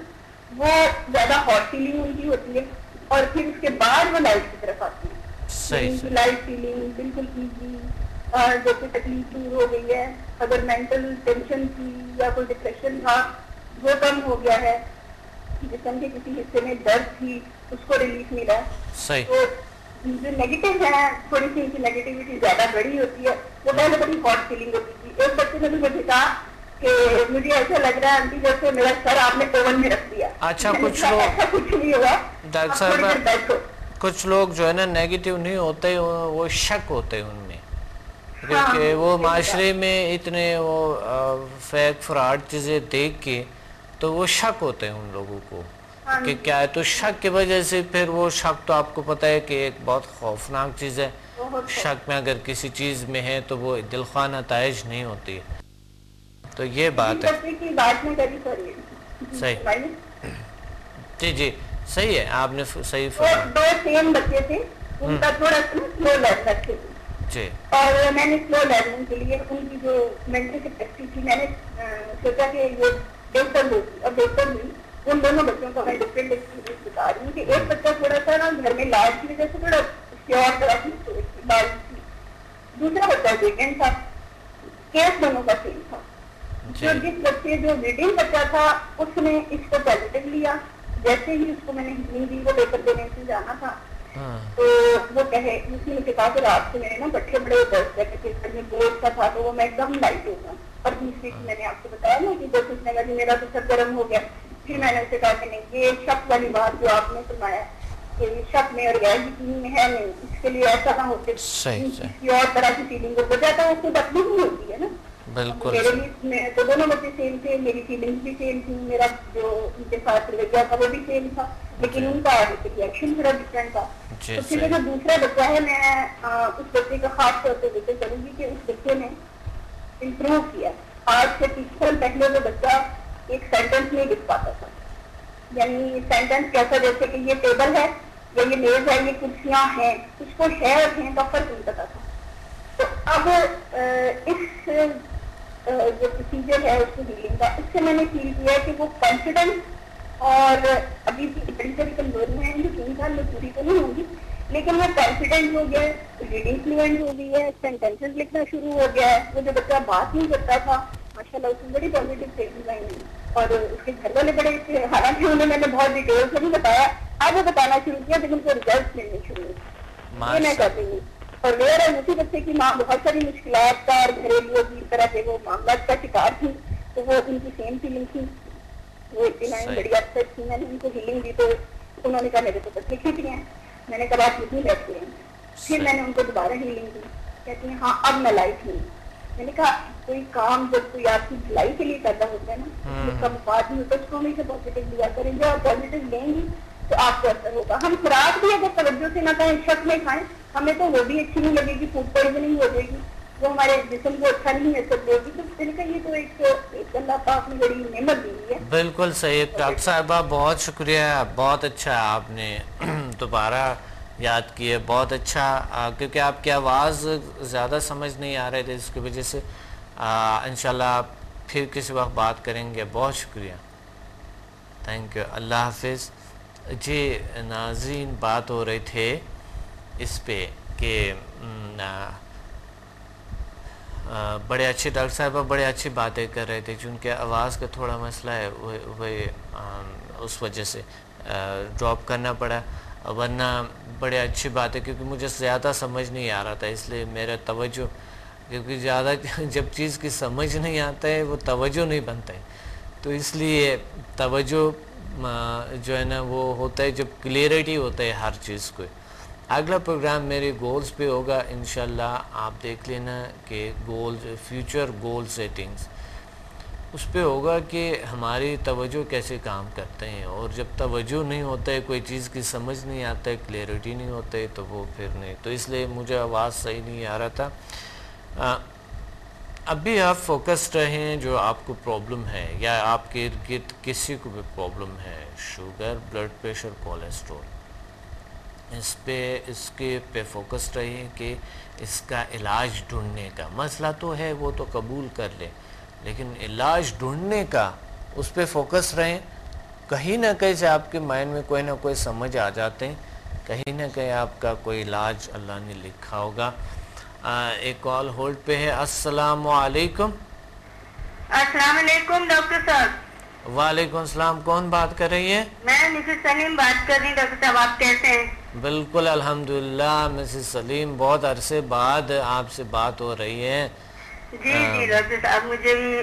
وہ زیادہ ہاٹ فیلنگ ان کی ہوتی ہے, اور پھر اس کے بعد وہ لائٹ کی طرف آتی ہے. لائٹ فیلنگ بالکل ایزی, جیسے تکلیف دور ہو گئی ہے, اگر مینٹل ٹینشن تھی یا کوئی ڈپریشن تھا وہ کم ہو گیا ہے, جسم کے کسی حصے میں درد تھی اس کو ریلیف ملا. تو جو نیگیٹو ہے تھوڑی سی ان کی نیگیٹیوٹی زیادہ بڑی ہوتی ہے, وہ پہلے بڑی ہاٹ فیلنگ ہوتی تھی. ایک بچے نے بھی مجھے کہا کہ مجھے ایسا لگ رہا ہے آنٹی جیسے میرا سر آپ نے اوون میں رکھ دیا. اچھا کچھ لوگ ایسا کچھ نہیں ہوا ڈاکٹر صاحب, کچھ لوگ جو ہے نا نیگیٹو نہیں ہوتے, وہ شک ہوتے ان میں, کیونکہ وہ معاشرے میں اتنے وہ فیک فراڈ چیزیں دیکھ کے تو وہ شک ہوتے ہیں ان لوگوں کو کہ کیا ہے. تو شک کی وجہ سے پھر وہ شک تو آپ کو پتہ ہے کہ ایک بہت خوفناک چیز ہے. شک میں اگر کسی چیز میں ہے تو وہ دلخواہ نتائج نہیں ہوتی ہے. تو یہ بات ہے. صحیح جی جی صحیح ہے, آپ نے صحیح فرمایا. 2 سیم بچے تھے, ان کا تھوڑا سلو لرنر تھے جی, اور میں نے سلو لرننگ کے لیے ان کی جو مینٹل کیپیسٹی تھی میں نے سوچا کہ یہ بہتر ہوگی, اور بہتر ہوئی. ان دونوں بچوں کا میں ڈفرینٹ ایکسپیرینس بتا رہی ہوں کہ ایک بچہ تھوڑا سا نا گھر میں لاج کی وجہ سے تھوڑا شیور طرح کی بال تھی, دوسرا بچہ ویکینڈ تھا. کیس دونوں کا سیم تھا. جو جس بچے جو ریڈنگ بچہ تھا اس نے اس کو پازیٹیو لیا. جیسے ہی اس کو میں نے ہیلنگ دی, وہ پیپر دینے سے جانا تھا تو وہ کہے اس نے مجھے کہا کہ رات سے میرے نا بچے بڑے درد رہتے تھے, سر میں بورڈ کا تھا تو وہ میں ایک دم لائٹ ہو گیا. اور دوسری میں نے آپ کو بتایا نا کہ جیسے اس نے کہا کہ میرا تو سر گرم ہو گیا. پھر میں نے اسے کہا کہ نہیں, یہ شک والی بات جو آپ نے فرمایا کہ شک میں اور غیر یقینی میں ہے نہیں, اس کے لیے ایسا نہ ہو کہ کسی اور طرح کی فیلنگ ہو جاتا ہے, وہ خود اپنی ہی ہوتی ہے نا. میرے لیے تو دونوں بچے سیم تھے, میری فیلنگ بھی سیم تھی, میرا جو ان کے ساتھ رویہ تھا وہ بھی سیم تھا, لیکن ان کا ریئیکشن تھوڑا ڈفرینٹ تھا. تو پھر جو دوسرا بچہ ہے میں اس بچے کا خاص طور پہ ذکر کروں گی کہ اس بچے نے امپروو کیا. آج سے 30 سال پہلے وہ بچہ ایک سینٹینس نہیں لکھ پاتا تھا, یعنی سینٹینس کیسا جیسے کہ یہ ٹیبل ہے یا یہ میز ہے, یہ کرسیاں ہیں, اس کو شہر ہیں کا فرق نہیں پتا تھا. تو اب اس جو پروسیجر ہے اس کو ہیلنگ کا, اس سے میں نے فیل کیا کہ وہ کانفیڈنس اور ابھی بھی بڑی بڑی کمزوری ہیں, جو 3 سال میں پوری تو نہیں ہوگی لیکن وہ کانفیڈنٹ ہو گیا ہے, ریڈنگ فلوئنٹ ہو گئی ہے, سینٹینسز لکھنا شروع ہو گیا ہے. وہ جو بچہ بات نہیں کرتا تھا ماشاء اللہ اس میں بڑی پازیٹیو چینجز آئی ہیں, اور اس کے گھر والے بڑے اچھے, حالانکہ انہوں نے میں نے بہت ڈیٹیل سے نہیں بتایا, آج وہ بتانا شروع کیا لیکن ان کو ریزلٹ ملنے شروع ہوئے. یہ میں کہتی ہوں. اور میرا اسی بچے کی ماں بہت ساری مشکلات کا اور گھریلو کی طرح کے وہ معاملات کا شکار تھی, تو وہ ان کی سیم فیلنگ تھی. وہ اتنی بڑی اپسیٹ تھی, میں نے ان کو ہیلنگ دی تو انہوں نے کہا میرے تو بچے کھینچ گئے ہیں. میں نے کہا آپ یہیں بیٹھتے ہیں. پھر میں نے ان کو دوبارہ ہیلنگ دی. کہتی ہیں ہاں اب میں لائف ہوں. میں نے کہا کوئی کام جب کوئی آپ کی بھلائی کے لیے کرتا ہوتا ہے نا, اس کا مفاد نہیں ہوتا, اس کو ہمیشہ پازیٹیو لیا کریں. جو آپ پازیٹیو لیں گی تو آپ کو اثر ہوگا. ہم خوراک بھی اگر توجہ سے نہ کھائیں, شک میں کھائیں, ہمیں تو وہ بھی اچھی نہیں لگے گی, فوڈ پوائزننگ ہو جائے گی, وہ ہمارے جسم کو اچھا نہیں اثر دے گی. تو میں نے کہا یہ تو ایک اللہ پاک نے بڑی نعمت دی ہے. بالکل صحیح ڈاکٹر صاحبہ, بہت شکریہ, بہت اچھا آپ نے دوبارہ یاد کیے, بہت اچھا, کیونکہ آپ کی آواز زیادہ سمجھ نہیں آ رہے تھے, اس کی وجہ سے انشاءاللہ پھر کسی وقت بات کریں گے. بہت شکریہ, تھینک یو, اللہ حافظ. جی ناظرین, بات ہو رہے تھے اس پہ کہ بڑے اچھے ڈاکٹر صاحبہ بڑے اچھی باتیں کر رہے تھے. چونکہ آواز کا تھوڑا مسئلہ ہے, وہ اس وجہ سے ڈراپ کرنا پڑا, ورنہ بڑے اچھی بات ہے, کیونکہ مجھے زیادہ سمجھ نہیں آ رہا تھا, اس لیے میرا توجہ, کیونکہ زیادہ جب چیز کی سمجھ نہیں آتا ہے وہ توجہ نہیں بنتا ہے, تو اس لیے توجہ جو ہے نا وہ ہوتا ہے جب کلیئرٹی ہوتا ہے ہر چیز کو. اگلا پروگرام میرے گولز پہ ہوگا انشاءاللہ, آپ دیکھ لینا کہ گولز, فیوچر گول سیٹنگز, اس پہ ہوگا کہ ہماری توجہ کیسے کام کرتے ہیں, اور جب توجہ نہیں ہوتا ہے, کوئی چیز کی سمجھ نہیں آتا ہے, کلیئرٹی نہیں ہوتا ہے, تو وہ پھر نہیں. تو اس لیے مجھے آواز صحیح نہیں آ رہا تھا. اب بھی آپ فوکسڈ رہیں, جو آپ کو پرابلم ہے یا آپ کے ارد گرد کسی کو بھی پرابلم ہے, شوگر, بلڈ پریشر, کولیسٹرول, اس کے پہ فوکس رہیں کہ اس کا علاج ڈھونڈنے کا مسئلہ تو ہے, وہ تو قبول کر لیں, لیکن علاج ڈھونڈنے کا اس پہ فوکس رہیں. کہیں نہ کہیں سے آپ کے مائنڈ میں کوئی نہ کوئی سمجھ آ جاتے ہیں, کہیں نہ کہیں آپ کا کوئی علاج اللہ نے لکھا ہوگا. ایک کال ہولڈ پہ ہے. السلام علیکم. السلام علیکم ڈاکٹر صاحب. وعلیکم السلام, کون بات کر رہی ہے؟ میں مسز سلیم بات کر رہی ہوں. ڈاکٹر صاحب آپ کیسے ہیں؟ بالکل الحمدللہ مسز سلیم, بہت عرصے بعد آپ سے بات ہو رہی ہے. جی ڈاکٹر صاحب, مجھے بھی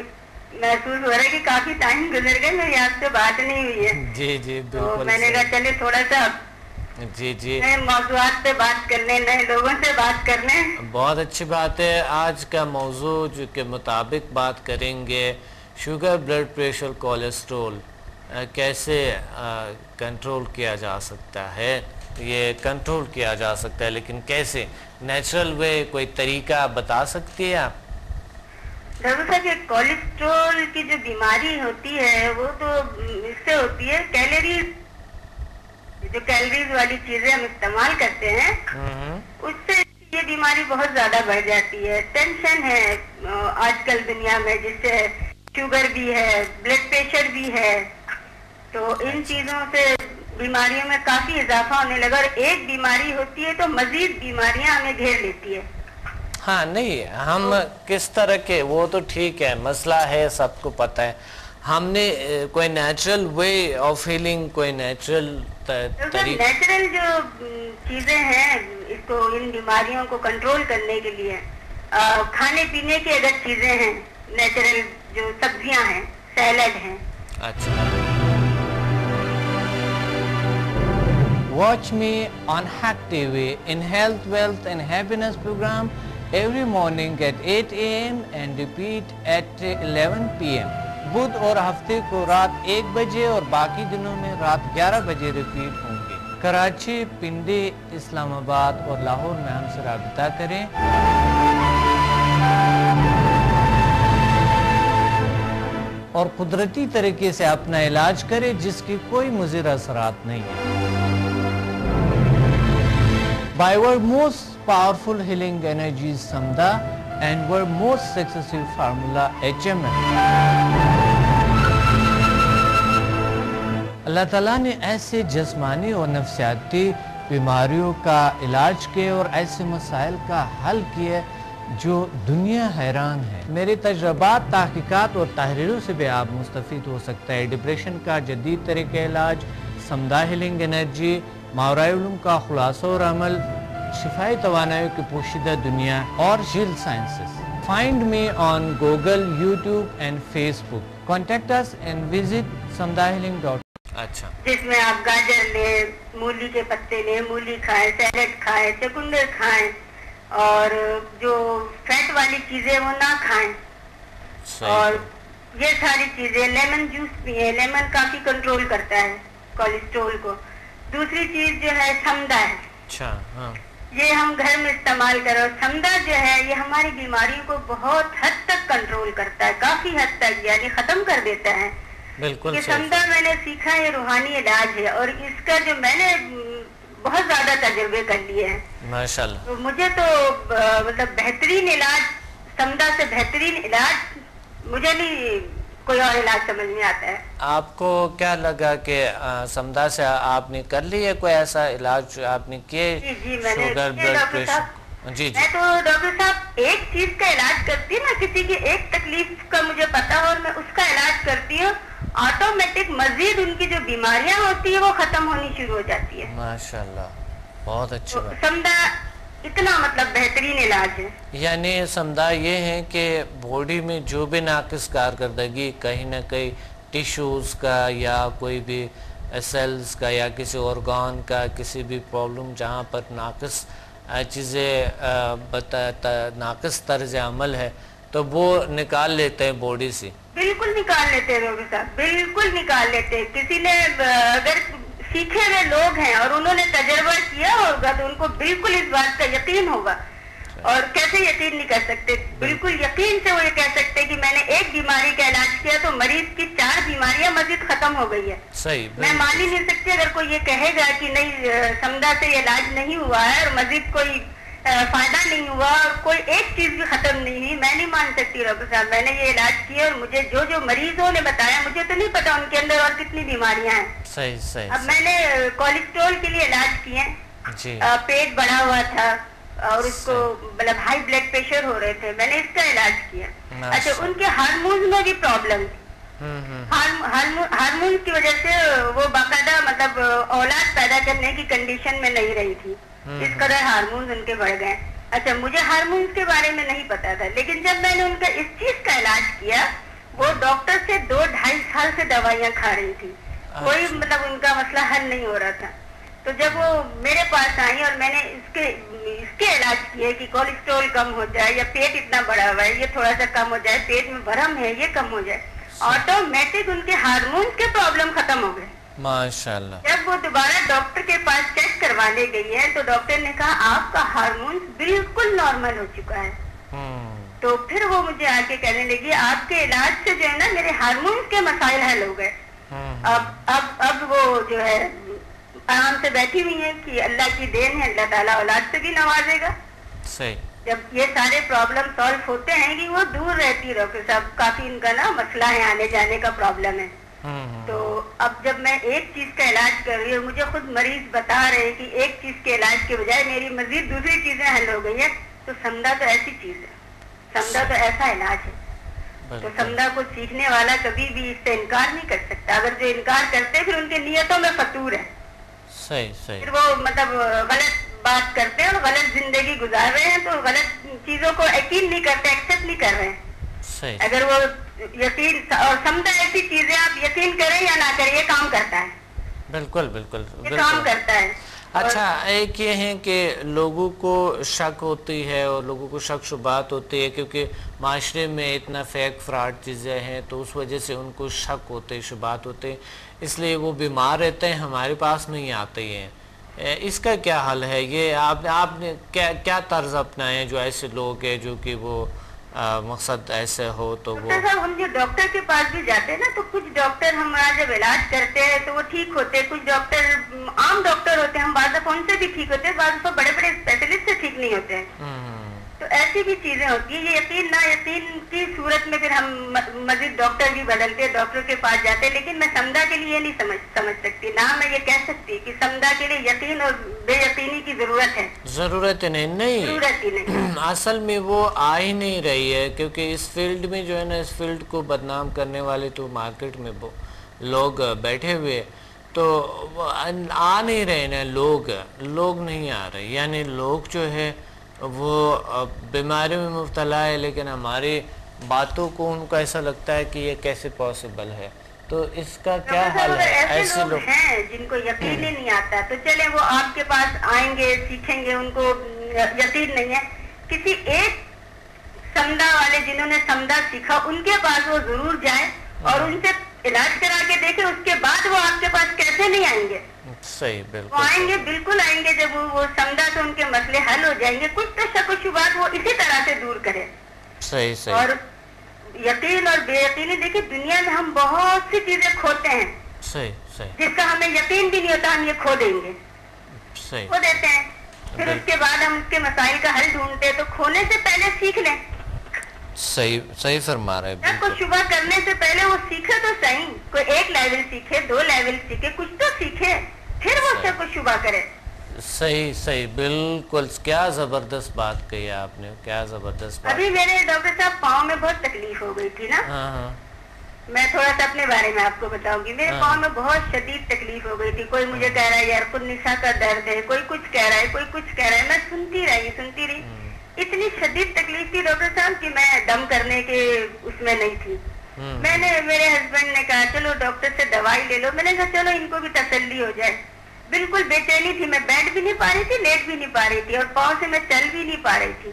محسوس ہو رہا ہے کہ کافی ٹائم گزر گئے, میری آپ سے بات نہیں ہوئی ہے. جی بالکل. تو میں نے کہا چلے تھوڑا سا نئے موضوعات پہ بات کر لیں, نئے لوگوں سے بات کر لیں. بہت اچھی بات ہے. آج کا موضوع جو کے مطابق بات کریں گے, شوگر, بلڈ پریشر, کولیسٹرول کیسے کنٹرول کیا جا سکتا ہے. یہ کنٹرول کیا جا سکتا ہے, لیکن کیسے, نیچرل وے, کوئی طریقہ بتا سکتی ہے آپ؟ ڈاکٹر صاحب یہ کولیسٹرول کی جو بیماری ہوتی ہے وہ تو اس سے ہوتی ہے, کیلریز, جو کیلریز والی چیزیں ہم استعمال کرتے ہیں اس سے یہ بیماری بہت زیادہ بڑھ جاتی ہے. ٹینشن ہے آج کل دنیا میں, جس سے شوگر بھی ہے, بلڈ پریشر بھی ہے, تو ان چیزوں سے بیماریوں میں کافی اضافہ ہونے لگا, اور ایک بیماری ہوتی ہے تو مزید بیماریاں ہمیں گھیر لیتی ہے. ہاں نہیں, ہم کس طرح کے, وہ تو ٹھیک ہے, مسئلہ ہے, سب کو پتہ ہے. ہم نے کوئی نیچرل وے آف ہیلنگ, کوئی نیچرل طریقہ, نیچرل جو چیزیں ہیں اس کو, ان بیماریوں کو کنٹرول کرنے کے لیے کھانے پینے کی اگر چیزیں ہیں, نیچرل جو سبزیاں ہیں, سیلڈ ہیں. اچھا. Watch me on Hack TV in Health, Wealth and Happiness program every morning at 8 a.m. and repeat at 11 p.m. بدھ اور ہفتے کو رات 1 بجے اور باقی دنوں میں رات 11 بجے ریپیٹ ہوں گے. کراچی, پنڈی, اسلام آباد اور لاہور میں ہم سے رابطہ کریں. اور قدرتی طریقے سے اپنا علاج کریں جس کی کوئی مضر اثرات نہیں ہے. By our most powerful healing energy is Samda and our most successful formula HMM. اللہ تعالیٰ نے ایسے جسمانی اور نفسیاتی بیماریوں کا علاج کیے اور ایسے مسائل کا حل کیے جو دنیا حیران ہے۔ میرے تجربات، تحقیقات اور تحریروں سے بھی آپ مستفید ہو سکتا ہے۔ ڈپریشن کا جدید طریقہ علاج، سمدہ ہیلنگ انرجی، ماورائے علوم کا خلاصہ اور عمل، شفائی توانائی کی پوشیدہ دنیا اور جیل sciences. Find me on Google, YouTube and Facebook. Contact us and visit samdahealing.com. اچھا، جس میں آپ گاجر لیں، مولی کے پتے لیں، مولی کھائیں، سیلڈ کھائیں، چکندر کھائیں، اور جو فیٹ والی چیزیں وہ نہ کھائیں، اور یہ ساری چیزیں، لیمن جوس پئیں، لیمن کافی کنٹرول کرتا ہے کولیسٹرول کو۔ دوسری چیز جو ہے سمدہ ہے، اچھا ہاں، یہ ہم گھر میں استعمال کرو۔ سمدہ جو ہے یہ ہماری بیماریوں کو بہت حد تک کنٹرول کرتا ہے، کافی حد تک، یعنی ختم کر دیتا ہے۔ بالکل یہ سمدہ میں نے سیکھا، یہ روحانی علاج ہے، اور اس کا جو میں نے بہت زیادہ تجربے کر لیے ہیں ماشاءاللہ۔ تو مجھے تو مطلب بہترین علاج، سمدہ سے بہترین علاج مجھے نہیں کوئی اور علاج سمجھ میں آتا ہے۔ آپ کو کیا لگا کہ سمدہ سے آپ نے کر لی ہے کوئی ایسا علاج جو آپ نے کیے؟ جی میں نے شوگر، بلڈ پریشر؟ جی میں تو ڈاکٹر صاحب ایک چیز کا علاج کرتی ہوں نا، کسی کی ایک تکلیف کا مجھے پتا ہو اور میں اس کا علاج کرتی ہوں، آٹومیٹک مزید ان کی جو بیماریاں ہوتی ہیں وہ ختم ہونی شروع ہو جاتی ہے۔ ماشاءاللہ، بہت اچھی بات۔ سمدہ اتنا مطلب بہترین علاج ہے۔ یعنی سمدہ یہ ہے کہ باڈی میں جو بھی ناقص کارکردگی کہیں نہ کہیں ٹیشوز کا یا کوئی بھی سیلز کا یا کسی ارگان کا کسی بھی پرابلم جہاں پر ناقص چیزیں ناقص طرز عمل ہے تو وہ نکال لیتے ہیں باڈی سے۔ بالکل نکال لیتے ہیں ڈاکٹر صاحب، بالکل نکال لیتے ہیں۔ کسی نے اگر سیکھے ہوئے لوگ ہیں اور انہوں نے تجربہ کیا ہوگا تو ان کو بالکل اس بات کا یقین ہوگا۔ اور کیسے یقین نہیں کر سکتے، بالکل یقین سے وہ یہ کہہ سکتے کہ میں نے ایک بیماری کا علاج کیا تو مریض کی 4 بیماریاں مزید ختم ہو گئی ہے۔ صحیح، میں مان ہی نہیں سکتی اگر کوئی یہ کہے گا کہ نہیں سمدہ سے یہ علاج نہیں ہوا ہے اور مزید کوئی فائدہ نہیں ہوا اور کوئی ایک چیز بھی ختم نہیں ہوئی، میں نہیں مان سکتی ڈاکٹر صاحب۔ میں نے یہ علاج کیا اور مجھے جو مریضوں نے بتایا، مجھے تو نہیں پتا ان کے اندر اور کتنی بیماریاں ہیں۔ صحیح صحیح۔ اب میں نے کولیسٹرول کے لیے علاج کیے، جی، پیٹ بڑھا ہوا تھا اور اس کو مطلب ہائی بلڈ پریشر ہو رہے تھے، میں نے اس کا علاج کیا۔ اچھا، ان کے ہارمونز میں بھی پرابلم تھی، ہارمون کی وجہ سے وہ باقاعدہ مطلب اولاد پیدا کرنے کی کنڈیشن میں نہیں رہی تھی، اس قدر ہارمونز ان کے بڑھ گئے۔ اچھا، مجھے ہارمونز کے بارے میں نہیں پتا تھا، لیکن جب میں نے ان کا اس چیز کا علاج کیا، وہ ڈاکٹر سے 2-2.5 سال سے دوائیاں کھا رہی تھی، کوئی مطلب ان کا مسئلہ حل نہیں ہو رہا تھا۔ تو جب وہ میرے پاس آئی اور میں نے اس کے علاج کیے کہ کولیسٹرول کم ہو جائے یا پیٹ اتنا بڑا ہوا ہے یہ تھوڑا سا کم ہو جائے، پیٹ میں بھرم ہے یہ کم ہو جائے، آٹومیٹک ان کے ہارمونز کے پرابلم ختم ہو گئے۔ ماشاءاللہ۔ جب وہ دوبارہ ڈاکٹر کے پاس چیک کروانے گئی ہے تو ڈاکٹر نے کہا آپ کا ہارمونز بالکل نارمل ہو چکا ہے۔ تو پھر وہ مجھے آ کے کہنے لگی آپ کے علاج سے جو ہے نا میرے ہارمونز کے مسائل حل ہو گئے۔ اب وہ جو ہے آرام سے بیٹھی ہوئی ہیں کہ اللہ کی دین ہے، اللہ تعالیٰ اولاد سے بھی نوازے گا۔ صحیح۔ جب یہ سارے پرابلم سالو ہوتے ہیں کہ وہ دور رہتی ڈاکٹر صاحب، کافی ان کا نا مسئلہ ہے، آنے جانے کا پرابلم ہے۔ تو اب جب میں ایک چیز کا علاج کر رہی ہوں، مجھے خود مریض بتا رہے ہیں کہ ایک چیز کے علاج کے بجائے میری مزید دوسری چیزیں حل ہو گئی ہیں، تو سمدہ تو ایسی چیز ہے، سمدہ تو ایسا علاج ہے۔ تو سمدہ کو سیکھنے والا کبھی بھی اس سے انکار نہیں کر سکتا، اگر جو انکار کرتے پھر ان کی نیتوں میں فتور ہے، صحیح صحیح۔ پھر وہ مطلب غلط بات کرتے ہیں اور غلط زندگی گزار رہے ہیں، تو غلط چیزوں کو یقین نہیں کرتے، ایکسپٹ نہیں کر رہے ہیں۔ صحیح۔ اگر وہ یقین اور سمدہ ایسی چیزیں آپ یقین کریں یا نہ کریں یہ کام کرتا ہے، بالکل بالکل یہ کام کرتا ہے۔ اچھا، ایک یہ ہے کہ لوگوں کو شک ہوتی ہے اور لوگوں کو شک شبہات ہوتی ہے کیونکہ معاشرے میں اتنا فیک فراڈ چیزیں ہیں تو اس وجہ سے ان کو شک ہوتے شبہات ہوتے، اس لیے وہ بیمار رہتے ہیں، ہمارے پاس نہیں آتے ہیں۔ اس کا کیا حل ہے؟ یہ آپ نے کیا طرز اپنائے ہیں جو ایسے لوگ ہیں جو کہ وہ مقصد ایسے ہو تو وہ صاحب ہم جو ڈاکٹر کے پاس بھی جاتے ہیں نا تو کچھ ڈاکٹر ہمارا جب علاج کرتے ہیں تو وہ ٹھیک ہوتے ہیں، کچھ ڈاکٹر عام ڈاکٹر ہوتے ہیں، ہم بعض دفعہ ان سے بھی ٹھیک ہوتے ہیں، بعض دفعہ بڑے بڑے اسپیشلسٹ سے ٹھیک نہیں ہوتے ہیں۔ تو ایسی بھی چیزیں ہوتی ہیں، یہ یقین نہ یقین کی صورت میں پھر ہم مزید ڈاکٹر بھی بدلتے ہیں، ڈاکٹر کے پاس جاتے ہیں، لیکن میں سمدہ کے لیے نہیں سمجھ سکتی، نہ میں یہ کہہ سکتی کہ سمدہ کے لیے یقین اور بے یقینی کی ضرورت ہے؟ ضرورت نہیں ضرورت ہی نہیں، اصل میں وہ آ ہی نہیں رہی ہے، کیونکہ اس فیلڈ میں جو ہے نا، اس فیلڈ کو بدنام کرنے والے تو مارکیٹ میں لوگ بیٹھے ہوئے، تو آ نہیں رہے نا، لوگ نہیں آ رہے، یعنی لوگ جو ہے وہ بیماریوں میں مبتلا ہے، لیکن ہماری باتوں کو ان کو ایسا لگتا ہے کہ یہ کیسے پاسبل ہے، تو اس کا کیا حل ہے؟ ایسے لوگ ہیں جن کو یقین ہی نہیں آتا، تو چلیں وہ آپ کے پاس آئیں گے، سیکھیں گے، ان کو یقین نہیں ہے، کسی ایک سمدہ والے جنہوں نے سمدہ سیکھا ان کے پاس وہ ضرور جائیں اور ان سے علاج کرا کے دیکھیں، اس کے بعد وہ آپ کے پاس کیسے نہیں آئیں گے؟ صحیح، بالکل وہ آئیں گے، بالکل آئیں گے، جب وہ سمدہ تو ان کے مسئلے حل ہو جائیں گے، کچھ تو شک و شبہات وہ اسی طرح سے دور کرے۔ صحیح اور یقین اور بے یقینی، دیکھیں دنیا میں ہم بہت سی چیزیں کھوتے ہیں صحیح جس کا ہمیں یقین بھی نہیں ہوتا ہم یہ کھو دیں گے، کھو دیتے ہیں، پھر اس کے بعد ہم اس کے مسائل کا حل ڈھونڈتے ہیں، تو کھونے سے پہلے سیکھ لیں۔ صحیح فرما رہے ہیں، کو شبہ کرنے سے پہلے وہ سیکھے تو صحیح، کوئی ایک لیول سیکھے، 2 لیول سیکھے، کچھ تو سیکھے، پھر وہ شک و شبہ کرے۔ صحیح، بالکل، کیا زبردست بات کہی آپ نے، کیا زبردست بات۔ ابھی میرے ڈاکٹر صاحب پاؤں میں بہت تکلیف ہو گئی تھی نا، ہاں، میں تھوڑا سا اپنے بارے میں آپ کو بتاؤں گی، میرے پاؤں میں بہت شدید تکلیف ہو گئی تھی، کوئی مجھے کہہ رہا ہے یار النساء کا درد ہے، کوئی کچھ کہہ رہا ہے، کوئی کچھ کہہ رہا ہے، میں سنتی رہی، اتنی شدید تکلیف تھی ڈاکٹر صاحب کہ میں دم کرنے کے اس میں نہیں تھی۔ میں نے، میرے ہسبینڈ نے کہا چلو ڈاکٹر سے دوائی لے لو، میں نے کہا چلو ان کو بھی تسلی ہو جائے، بالکل بے چینی تھی، میں بیٹھ بھی نہیں پا رہی تھی، لیٹ بھی نہیں پا رہی تھی، اور پاؤں سے میں چل بھی نہیں پا رہی تھی،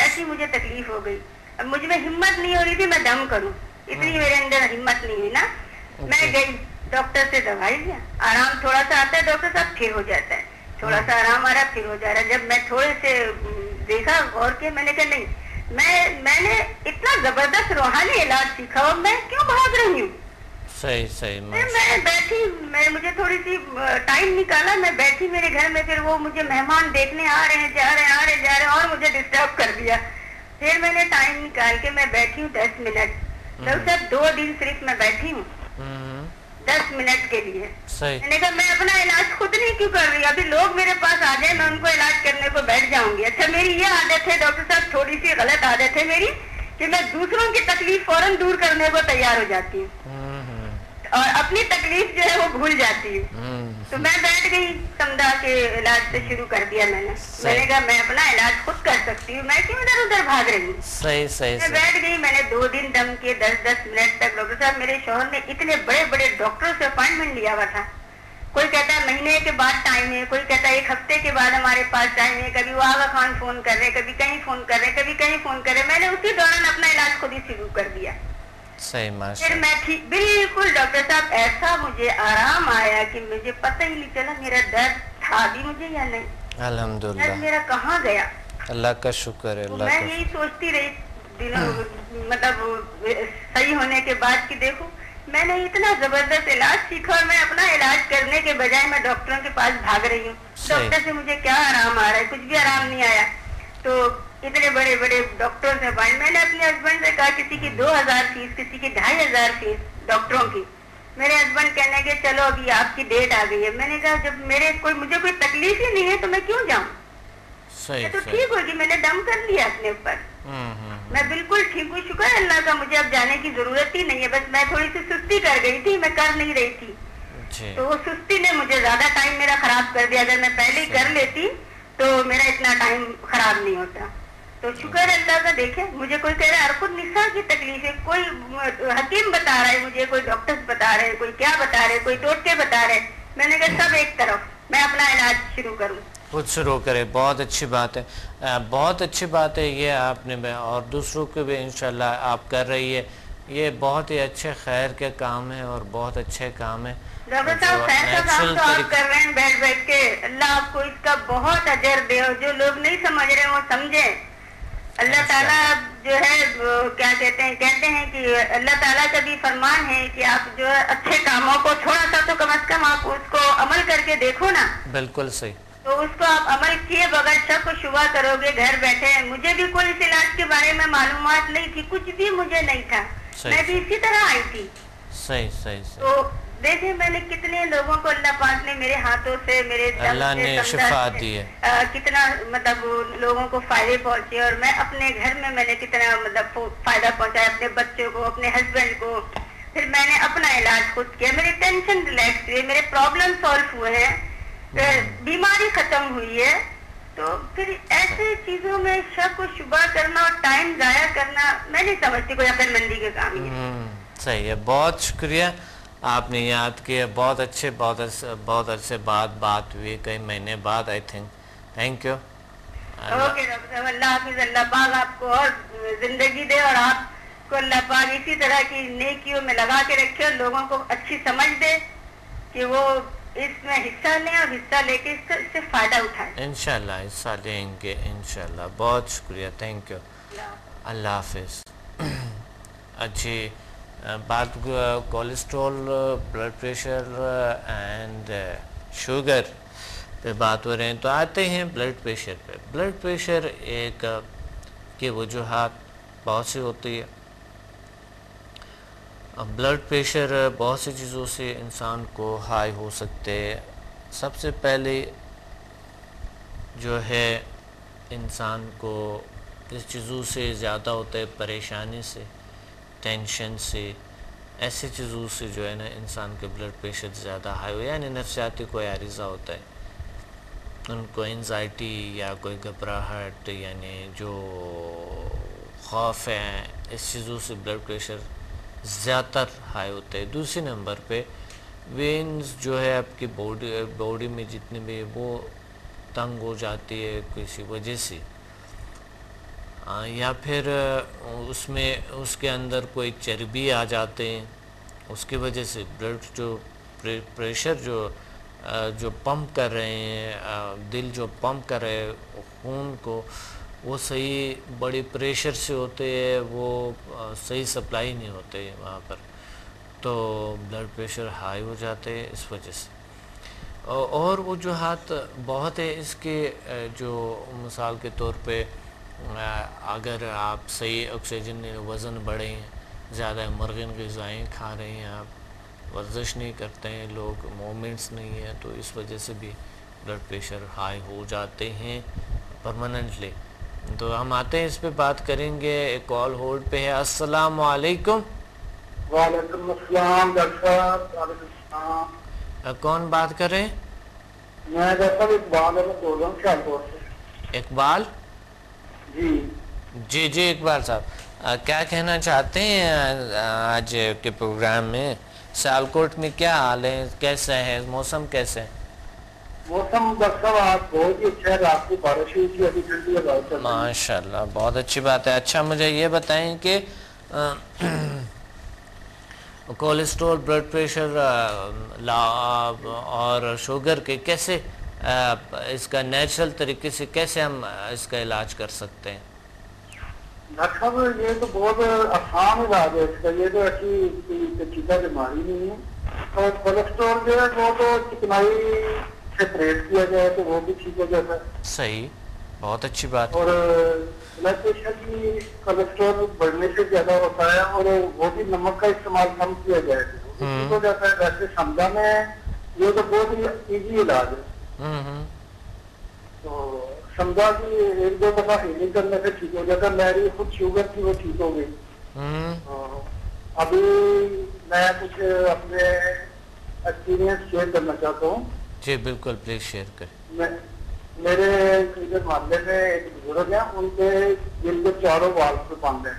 ایسی مجھے تکلیف ہو گئی، اب مجھ میں ہمت نہیں ہو رہی تھی میں دم کروں، اتنی میرے اندر ہمت نہیں ہوئی نا، میں گئی ڈاکٹر سے دوائی لیا، آرام تھوڑا سا آتا ہے ڈاکٹر صاحب، پھر ہو جاتا ہے، تھوڑا سا آرام آ رہا پھر ہو جا رہا ہے، جب میں تھوڑے سے دیکھا غور کے، میں نے کہا نہیں، میں نے اتنا زبردست روحانی علاج سیکھا اور میں کیوں بھاگ رہی ہوں؟ صحیح، میں بیٹھی، مجھے تھوڑی سی ٹائم نکالا، میں بیٹھی میرے گھر میں، پھر وہ مجھے مہمان دیکھنے آ رہے ہیں، جا رہے ہیں اور مجھے ڈسٹرب کر دیا، پھر میں نے ٹائم نکال کے میں بیٹھی ہوں 10 منٹ، ڈاکٹر صاحب 2 دن صرف میں بیٹھی ہوں 10 منٹ کے لیے، میں نے کہا میں اپنا علاج خود نہیں کیوں کر رہی، ابھی لوگ میرے پاس آ جائیں میں ان کو علاج کرنے کو بیٹھ جاؤں گی۔ اچھا میری یہ عادت ہے ڈاکٹر صاحب، تھوڑی سی غلط عادت ہے میری، کہ میں دوسروں کی تکلیف فوراً دور کرنے کو تیار ہو جاتی ہوں اور اپنی تکلیف جو ہے وہ بھول جاتی ہوں، تو میں بیٹھ گئی، سمدھا کے علاج سے شروع کر دیا میں نے کہا میں اپنا علاج خود کر سکتی ہوں، میں کیوں ادھر بھاگ رہی ہوں۔ میں بیٹھ گئی، میں نے 2 دن دم کیے، 10 منٹ تک۔ ڈاکٹر صاحب میرے شوہر نے اتنے بڑے بڑے ڈاکٹروں سے اپوائنٹمنٹ لیا ہوا تھا، کوئی کہتا ہے مہینے کے بعد ٹائم ہے، کوئی کہتا ہے 1 ہفتے کے بعد ہمارے پاس ٹائم ہے، کبھی وہ آغا خان فون کر رہے، کبھی کہیں فون کر رہے، کبھی کہیں فون کر رہے، میں نے اسی دوران اپنا علاج خود ہی شروع کر دیا۔ پھر میں ٹھیک، بالکل ڈاکٹر صاحب ایسا مجھے آرام آیا کہ مجھے پتہ ہی نہیں چلا میرا درد تھا بھی مجھے یا نہیں، الحمدللہ میرا کہاں گیا، اللہ کا شکر ہے۔ میں یہی سوچتی رہی مطلب صحیح ہونے کے بعد کہ دیکھو میں نے اتنا زبردست علاج سیکھا اور میں اپنا علاج کرنے کے بجائے میں ڈاکٹروں کے پاس بھاگ رہی ہوں، ڈاکٹر سے مجھے کیا آرام آ رہا ہے، کچھ بھی آرام نہیں آیا۔ تو اتنے بڑے بڑے ڈاکٹروں سے میں نے اپنے ہسبینڈ سے کہا کسی کی 2000 فیس، کسی کی 2500 فیس ڈاکٹروں کی، میرے ہسبینڈ کہنے کے چلو ابھی آپ کی ڈیٹ آ گئی ہے، میں نے کہا جب مجھے کوئی تکلیف ہی نہیں ہے تو میں کیوں جاؤں، تو ٹھیک ہوگی، میں نے دم کر لیا اپنے اوپر، میں بالکل ٹھیک ہوں، شکر ہے اللہ کا، مجھے اب جانے کی ضرورت ہی نہیں ہے، بس میں تھوڑی سی سستی کر گئی تھی، میں کر نہیں رہی تھی، تو وہ سستی نے مجھے زیادہ ٹائم میرا خراب کر دیا، اگر میں پہلے ہی کر لیتی تو میرا اتنا ٹائم خراب نہیں ہوتا، تو شکر ہے اللہ کا۔ دیکھیں مجھے کوئی کہہ رہا ہے ارقد نساء کی تکلیف ہے، کوئی حکیم بتا رہا ہے مجھے، کوئی ڈاکٹر بتا رہے ہیں، کوئی کیا بتا رہے، کوئی ٹوٹکے بتا رہے، میں نے کہا سب ایک طرف، میں اپنا علاج شروع کروں، خود شروع کرے، بہت اچھی بات ہے، بہت اچھی بات ہے یہ آپ نے، اور دوسروں کو بھی انشاءاللہ آپ کر رہی ہے، یہ بہت ہی اچھے خیر کے کام ہیں اور بہت اچھے کام ہیں۔ ڈاکٹر صاحب خیر کا کام تو آپ کر رہے ہیں بیٹھ کے، اللہ آپ کو اس کا بہت اجر دے، اور جو لوگ نہیں سمجھ رہے وہ سمجھیں، اللہ تعالیٰ جو ہے کیا کہتے ہیں کہ اللہ تعالیٰ کا بھی فرمان ہے کہ آپ جو اچھے کاموں کو تھوڑا سا تو کم از کم آپ اس کو عمل کر کے دیکھو نا، بالکل صحیح، تو اس کو آپ عمل کیے بغیر شک و شبہ کرو گے گھر بیٹھے۔ مجھے بھی کوئی اس علاج کے بارے میں معلومات نہیں تھی، کچھ بھی مجھے نہیں تھا، میں بھی اسی طرح آئی تھی، صحیح تو دیکھیں میں نے کتنے لوگوں کو اللہ پاک نے میرے ہاتھوں سے میرے اللہ نے شفا دی ہے، کتنا مطلب لوگوں کو فائدے پہنچے، اور میں اپنے گھر میں نے کتنا مطلب فائدہ پہنچایا اپنے بچوں کو، اپنے ہسبینڈ کو. پھر میں نے اپنا علاج خود کیا، میری ٹینشن ریلیکس ہوئی، میرے پرابلم سالو ہوئے ہیں، بیماری ختم ہوئی ہے. تو پھر ایسے چیزوں میں شک و شبہ کرنا اور ٹائم ضائع کرنا میں نہیں سمجھتی کوئی عقل مندی کے کام ہی ہے. صحیح ہے، بہت شکریہ آپ نے یاد کیا، بہت اچھے، بہت عرصے بعد بات ہوئی، کئی مہینے بعد I think. Thank you. Okay doctor صاحب، اللہ حافظ. اللہ پاک آپ کو اور زندگی دے، اور آپ کو اللہ پاک اسی طرح کی نیکیوں میں لگا کے رکھے، اور لوگوں کو اچھی سمجھ دے کہ وہ اس میں حصہ لیں اور حصہ لے کے اس سے فائدہ اٹھائیں. انشاءاللہ حصہ لیں گے انشاءاللہ. بہت شکریہ، تھینک یو. اللہ حافظ. اچھی بات cholesterol, blood pressure and sugar پہ بات ہو رہے ہیں، تو آتے ہیں بلڈ پریشر پہ. بلڈ پریشر ایک کی وجوہات بہت سی ہوتی ہے. بلڈ پریشر بہت سی چیزوں سے انسان کو ہائی ہو سکتے. سب سے پہلے جو ہے انسان کو اس چیزوں سے زیادہ ہوتا ہے پریشانی سے، ٹینشن سے، ایسی چیزوں سے جو ہے نا انسان کے بلڈ پریشر زیادہ ہائی ہو، یعنی نفسیاتی کوئی عارضہ ہوتا ہے، ان کو انزائٹی یا کوئی گھبراہٹ، یعنی جو خوف ہے، اس چیزوں سے بلڈ پریشر زیادہ تر ہائی ہوتا ہے. دوسری نمبر پہ وینز جو ہے آپ کی باڈی میں جتنے بھی وہ تنگ ہو جاتی ہے کسی وجہ سے، یا پھر اس کے اندر کوئی چربی آ جاتے ہیں، اس کی وجہ سے بلڈ جو پریشر جو پمپ کر رہے ہیں، دل جو پمپ کر رہے ہیں خون کو، وہ صحیح بڑی پریشر سے ہوتے ہیں، وہ صحیح سپلائی نہیں ہوتے وہاں پر، تو بلڈ پریشر ہائی ہو جاتے ہیں اس وجہ سے. اور وجوہات بہت ہے اس کے، جو مثال کے طور پہ اگر آپ صحیح آکسیجن وزن بڑھے ہیں، زیادہ مرغن غذائیں کھا رہے ہیں، آپ ورزش نہیں کرتے ہیں، لوگ موومنٹس نہیں ہیں، تو اس وجہ سے بھی بلڈ پریشر ہائی ہو جاتے ہیں پرماننٹلی. تو ہم آتے ہیں اس پہ بات کریں گے. ایک کال ہولڈ پہ ہے. السلام علیکم. وعلیکم السلام ڈاکٹر صاحب. وعلیکم السلام. کون بات کر رہے ہیں؟ میں ڈاکٹر صاحب اقبال بول رہا ہوں شاہپور سے. اقبال جی جی اقبال صاحب، کیا کہنا چاہتے ہیں آج کے پروگرام میں؟ سیالکوٹ میں کیا حال ہے، کیسا ہے موسم، کیسے ہے موسم؟ ڈاکٹر صاحب آج بہت ہی اچھا ہے، رات کو بارش ہوئی تھی، ابھی ٹھنڈی ہوا چل رہی ہے. ماشاء اللہ، بہت اچھی بات ہے. اچھا مجھے یہ بتائیں کہ کولیسٹرول، بلڈ پریشر اور شوگر کے کیسے اس کا نیچرل طریقے سے کیسے ہم اس کا علاج کر سکتے ہیں؟ ڈاکٹر صاحب یہ تو بہت آسان علاج ہے اس کا، یہ تو ایسی پیچیدہ بیماری نہیں ہے. اور کولیسٹرول جو ہے وہ تو چکنائی سے پرہیز کیا جائے تو وہ بھی ٹھیک ہو جاتا ہے. صحیح، بہت اچھی بات. اور بلڈ پریشر کی کولیسٹرول بڑھنے سے زیادہ ہوتا ہے، اور وہ بھی نمک کا استعمال کم کیا جائے تو وہ بھی ٹھیک ہو جاتا ہے. ویسے سمجھا میں یہ تو بہت ہی ایزی علاج ہے. تو سمجھا کہ ایک دو دفعہ ہیلنگ کرنے سے ٹھیک ہو جاتا ہے. میری خود شوگر تھی وہ ٹھیک ہو گئی. ابھی میں کچھ اپنے ایکسپیرینس شیئر کرنا چاہتا ہوں. جی بالکل، پلیز شیئر کریں. میرے ادھر محلے میں ایک بزرگ ہیں، ان کے دل کے چاروں وال پہ بند ہیں.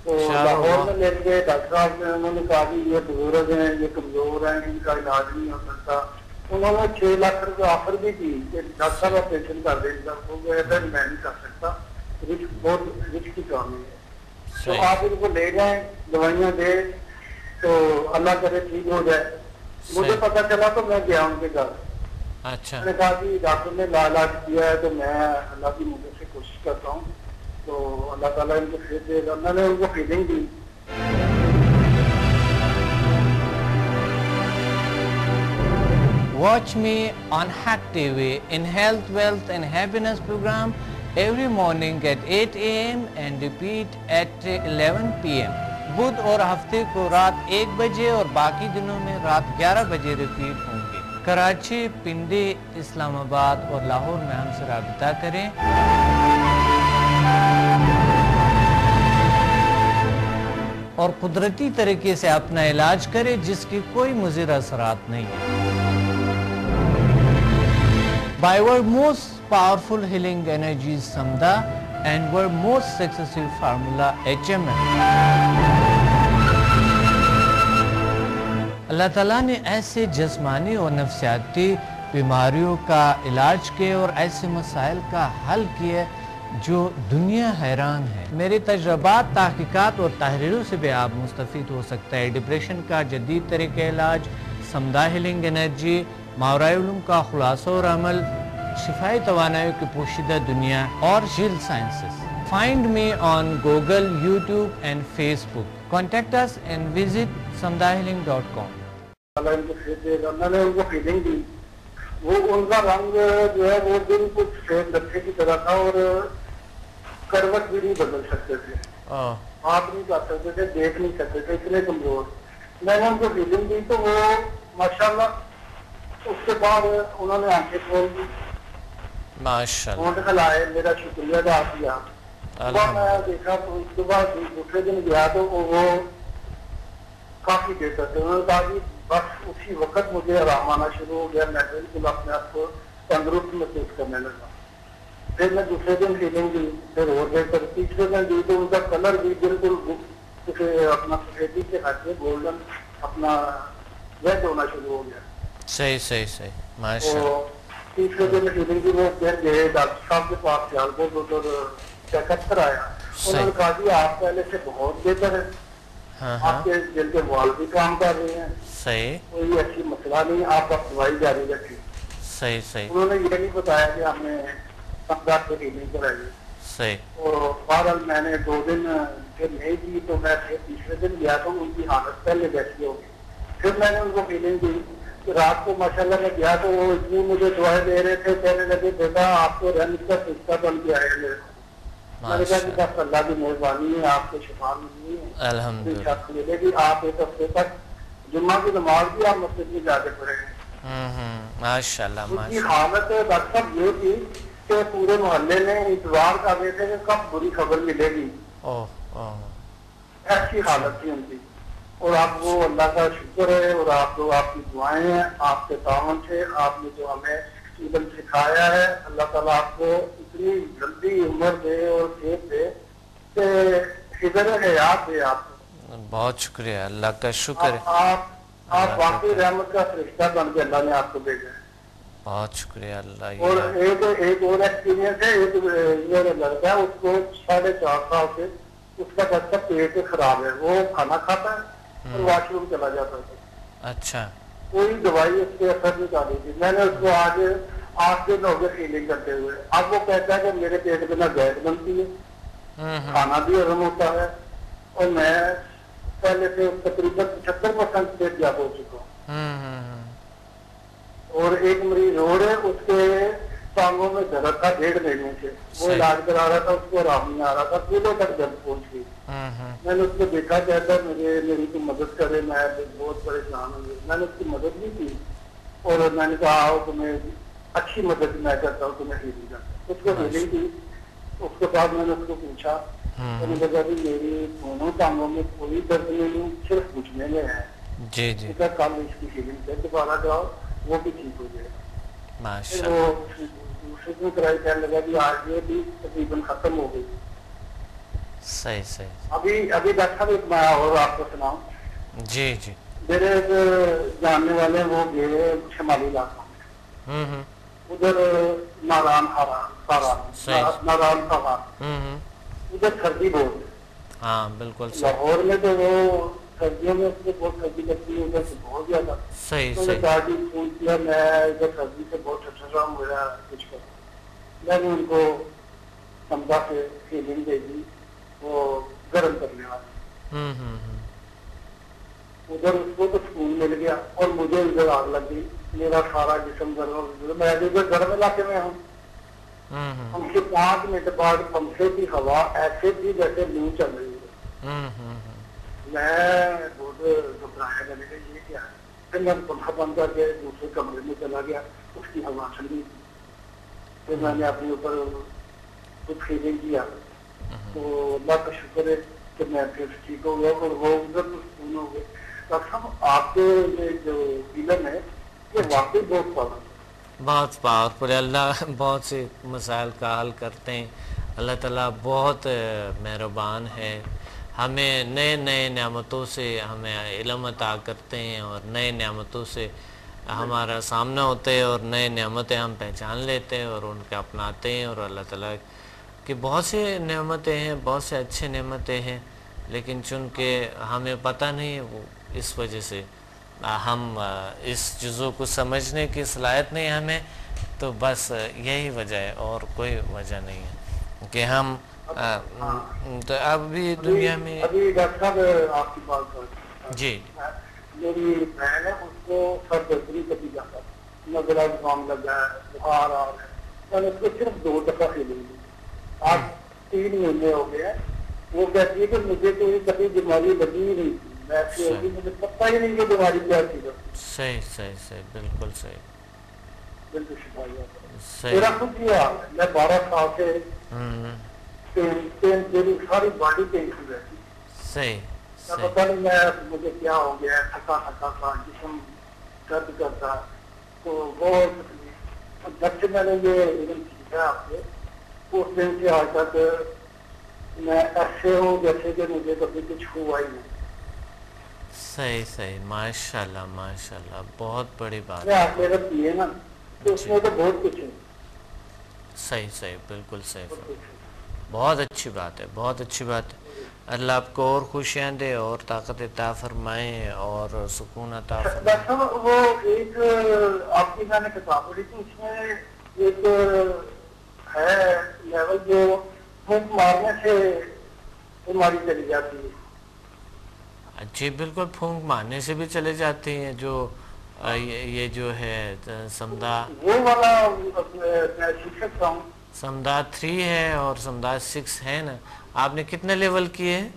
تو لاہور میں لے کے ڈاکٹر صاحب نے انہوں نے کہا کہ یہ بزرگ ہیں، یہ کمزور ہیں، ان کا علاج نہیں ہو سکتا. انہوں نے 6 لاکھ روپے آفر بھی کی کہ ڈاکٹر صاحب آپریشن کر دیں گا. وہ کہتا ہے میں نہیں کر سکتا، بہت رسک کی کام ہے. تو آپ ان کو لے جائیں، دوائیاں دیں تو اللہ کرے ٹھیک ہو جائے. مجھے پتا چلا تو میں گیا ان کے گھر. اچھا، میں نے کہا کہ ڈاکٹر نے علاج کیا ہے تو میں اللہ کی مدد سے کوشش کرتا ہوں تو اللہ تعالیٰ ان کو پھر دے گا. میں نے ان کو feeling the. Watch me on Hack TV in Health, Wealth and Happiness program every morning at 8 a.m. and repeat at 11 p.m. بدھ اور ہفتے کو رات 1 بجے اور باقی دنوں میں رات 11 بجے ریپیٹ ہوں گے۔ کراچی، پنڈی، اسلام آباد اور لاہور میں ہم سے رابطہ کریں۔ اور قدرتی طریقے سے اپنا علاج کرے جس کی کوئی مضر اثرات نہیں ہے۔ By our most powerful healing energies Samda and our most successful formula HMM۔ اللہ تعالیٰ نے ایسے جسمانی اور نفسیاتی بیماریوں کا علاج کیے اور ایسے مسائل کا حل کیے جو دنیا حیران ہے۔ میرے تجربات، تحقیقات اور تحریروں سے بھی آپ مستفید ہو سکتا ہے۔ ڈپریشن کا جدید طریقہ علاج، سمدہ ہیلنگ انرجی، ماورائے علوم کا خلاصہ اور عمل، شفائی توانائی کی پوشیدہ دنیا اور جیل sciences. Find me on Google, YouTube and Facebook. Contact us and visit samdahealing.com۔ میں نے ان کو فیلنگ دی، وہ ان کا رنگ جو ہے وہ بالکل سفید لچھے کی طرح تھا اور کروٹ بھی نہیں بدل سکتے تھے، ہاتھ نہیں کر سکتے تھے، دیکھ نہیں سکتے تھے، اتنے کمزور۔ میں نے ان کو فیلنگ دی تو وہ ماشاءاللہ اس کے بعد انہوں نے آنکھیں کھول دی، ہونٹ کھلائے، میرا شکریہ ادا کیا۔ صبح میں دیکھا تو اس کے بعد دوسرے دن گیا تو وہ کافی بہتر تھے۔ انہوں نے کہا کہ بس اسی وقت مجھے آرام آنا شروع ہو گیا، میں بالکل اپنے آپ کو تندرست محسوس کرنے لگا۔ پھر میں دوسرے دن فیلنگ دی، پھر اور بہتر، تیسرے دن دی تو ان کا کلر بھی بالکل اپنا سفیدی سے ہٹ کے گولڈن اپنا ریڈ ہونا شروع ہو گیا۔ صحیح صحیح صحیح، ماشاءاللہ۔ تیسرے دن فیلنگ دی، وہ پھر گئے ڈاکٹر صاحب کے پاس، سیالکوٹ ادھر چیک اپ کرایا۔ انہوں نے کہا کہ آپ پہلے سے بہت بہتر ہے، آپ کے دل کے وال بھی کام کر رہے ہیں، صحیح، کوئی ایسی مسئلہ نہیں، آپ دوائی جاری رکھیں۔ صحیح صحیح۔ انہوں نے یہ نہیں بتایا کہ ہم نے سمدہ سے ہیلنگ کرائی۔ صحیح۔ اور بہرحال میں نے 2 دن پھر نہیں کی تو میں پھر تیسرے دن گیا تو ان کی حالت پہلے جیسی ہو گئی۔ پھر میں نے ان کو فیلنگ دی کہ رات کو ماشاءاللہ میں گیا تو وہ اتنی مجھے دعائیں دے رہے تھے، کہنے لگے بیٹا آپ کو رحمت کا فرشتہ بن کے آئے میرے کو۔ میں نے کہا کہ بس اللہ کی مہربانی ہے، آپ کو شفا ملی ہے، الحمدللہ ملے گی۔ آپ 1 ہفتے تک جمعہ کی نماز بھی آپ مسجد میں جا کے پڑھیں گے۔ ماشاءاللہ ان کی حالت ڈاکٹر صاحب یہ تھی کہ پورے محلے میں انتظار کر رہے تھے کہ کب بری خبر ملے گی، ایسی حالت تھی ان کی۔ اور اب وہ اللہ کا شکر ہے اور آپ لوگ، آپ کی دعائیں ہیں، آپ کے تعاون سے، آپ نے جو ہمیں علم سکھایا ہے، اللہ تعالیٰ آپ کو اتنی جلدی عمر دے اور صحت دے کہ فکر حیات دے آپ کو۔ بہت شکریہ، اللہ کا شکر ہے۔ آپ واقعی رحمت کا فرشتہ بن کے اللہ نے آپ کو بھیجا ہے۔ بہت شکریہ اللہ۔ اور ایک اور ایکسپیرینس ہے، ایک میرا لڑکا ہے، اس کو 4.5 سال سے اس کا بچہ پیٹ خراب ہے، وہ کھانا کھاتا ہے اور واش روم چلا جاتا ہے۔ اچھا، کوئی دوائی اس کے اثر نہیں ڈالی تھی۔ میں نے اس کو آج 8 دن ہو گئے فیلنگ کرتے ہوئے۔ اب وہ کہتا ہے کہ میرے پیٹ میں نہ گیس بنتی ہے، کھانا بھی ہضم ہوتا ہے، اور میں پہلے سے تقریباً 75% پیٹیاب ہو چکا ہوں۔ اور ایک مریض اور ہے، اس کے ٹانگوں میں درد تھا 1.5 مہینے سے، وہ علاج کرا رہا تھا، اس کو آرام نہیں آ رہا تھا، کلوں تک درد پہنچ گئی۔ میں نے اس کو دیکھا، کہتا ہے میری تو مدد کرے، میں بہت پریشان ہوں۔ میں نے اس کی مدد بھی کی اور میں نے کہا آؤ تمہیں اچھی مدد میں کرتا ہوں، تمہیں ہیلنگ کرتا ہوں۔ اس کو ہیلنگ کی، اس کے بعد میں نے اس کو پوچھا، میں نے کہا کہ میری دونوں ٹانگوں میں کوئی درد نہیں، صرف گھٹنے میں ہے۔ جی جی، کل اس کی ہیلنگ سے دوبارہ جاؤ، وہ بھی ٹھیک ہو جائے۔ ماشاءاللہ۔ وہ دوسرے دن کرائی، کہنے لگا کہ آج یہ بھی تقریباً ختم ہو گئی۔ صحیح صحیح۔ ابھی ڈاکٹر صاحب ایک میں اور آپ کو سناؤں۔ جی جی، میرے جاننے والے وہ گئے شمالی علاقوں میں، ادھر ناران ادھر سردی بہت ہے۔ ہاں بالکل لاہور میں تو وہ سردیوں میں اس سے بہت سردی لگتی ہے، ادھر سے بہت زیادہ۔ صحیح میں نے کہا کہ فون کیا، میں ادھر سردی سے بہت اچھا ہوں، میرا کچھ کر۔ میں نے ان کو سمدہ سے فیلنگ دے دی، وہ گرم کرنے والی۔ ادھر اس کو تو سکون مل گیا اور مجھے ادھر آگ لگ گئی، میرا سارا جسم گرم۔ میں ادھر گرم علاقے میں ہوں، ہم سے 5 منٹ بعد پنکھے کی ہوا ایسے تھی جیسے لو چل رہی ہے، میں بہت گھبرایا میں نے کہا یہ کیا ہے. پھر میں پنکھا بند کر کے دوسرے کمرے میں چلا گیا, اس کی ہوا ٹھنڈی تھی. پھر میں نے اپنے اوپر کچھ فیلنگ کیا تو اللہ کا شکر ہے کہ میں پھر ٹھیک ہو گیا اور وہ ادھر تو سکون ہو گئے. ڈاکٹر صاحب آپ کے یہ جو علم ہے یہ واقعی بہت پاورفل ہے. اللہ بہت سے مسائل کا حل کرتے ہیں. اللہ تعالیٰ بہت مہربان ہے, ہمیں نئے نئے نعمتوں سے ہمیں علم عطا کرتے ہیں اور نئے نعمتوں سے ہمارا سامنا ہوتا ہے اور نئے نعمتیں ہم پہچان لیتے ہیں اور ان کے اپناتے ہیں. اور اللہ تعالیٰ کی بہت سے نعمتیں ہیں, بہت سے اچھے نعمتیں ہیں, لیکن چونکہ ہمیں پتہ نہیں ہے وہ اس وجہ سے ہم اس چیزوں کو سمجھنے کی صلاحیت نہیں ہمیں, تو بس یہی وجہ ہے اور کوئی وجہ نہیں ہے کہ ہم تو اب بھی دنیا میں. ابھی ڈاکٹر صاحب آپ کی بات کر جی میری بہن ہے, اس کو سر درد کبھی جاتا نظر زکام لگا ہے, بخار آ رہا ہے. میں نے اس کو صرف 2 دفعہ کھیلی, آج 3 مہینے ہو گئے ہیں. وہ کہتی ہے کہ مجھے کوئی کبھی بیماری لگی ہی نہیں تھی, میں ایسی ہوگی مجھے پتہ ہی نہیں کہ بیماری کیا چیز ہے. صحیح بالکل صحیح. بالکل شکریہ. میرا خود یہ حال ہے, میں 12 سال سے میری ساری باڈی پین کی رہتی. صحیح. پتہ نہیں مجھے کیا ہو گیا, تھکا تھا, جسم درد کرتا. تو بہت تکلیف. جب سے میں نے یہ علم سیکھا آپ سے, اس دن سے آج تک میں ایسے ہوں جیسے کہ مجھے کبھی کچھ ہوا ہی نہیں. صحیح. ماشاءاللہ, بہت بڑی بات ہے. آپ میرا پیے نا تو اس میں تو بہت کچھ ہے. صحیح, بالکل صحیح. بہت اچھی بات ہے. اللہ آپ کو اور خوشیاں دے اور طاقت عطا فرمائے اور سکون عطا فرمائے. ڈاکٹر وہ ایک آپ کی میں نے کتاب پڑھی تھی, اس میں ایک ہے لیول جو پھونک مارنے سے بیماری چلی جاتی ہے. جی بالکل, پھونک مارنے سے بھی چلے جاتے ہیں. جو یہ جو ہے سمدھا, وہ والا میں سیکھ سکتا ہوں. سمدھا 3 ہے اور سمدھا 6 ہے نا. آپ نے کتنے لیول کیے ہیں؟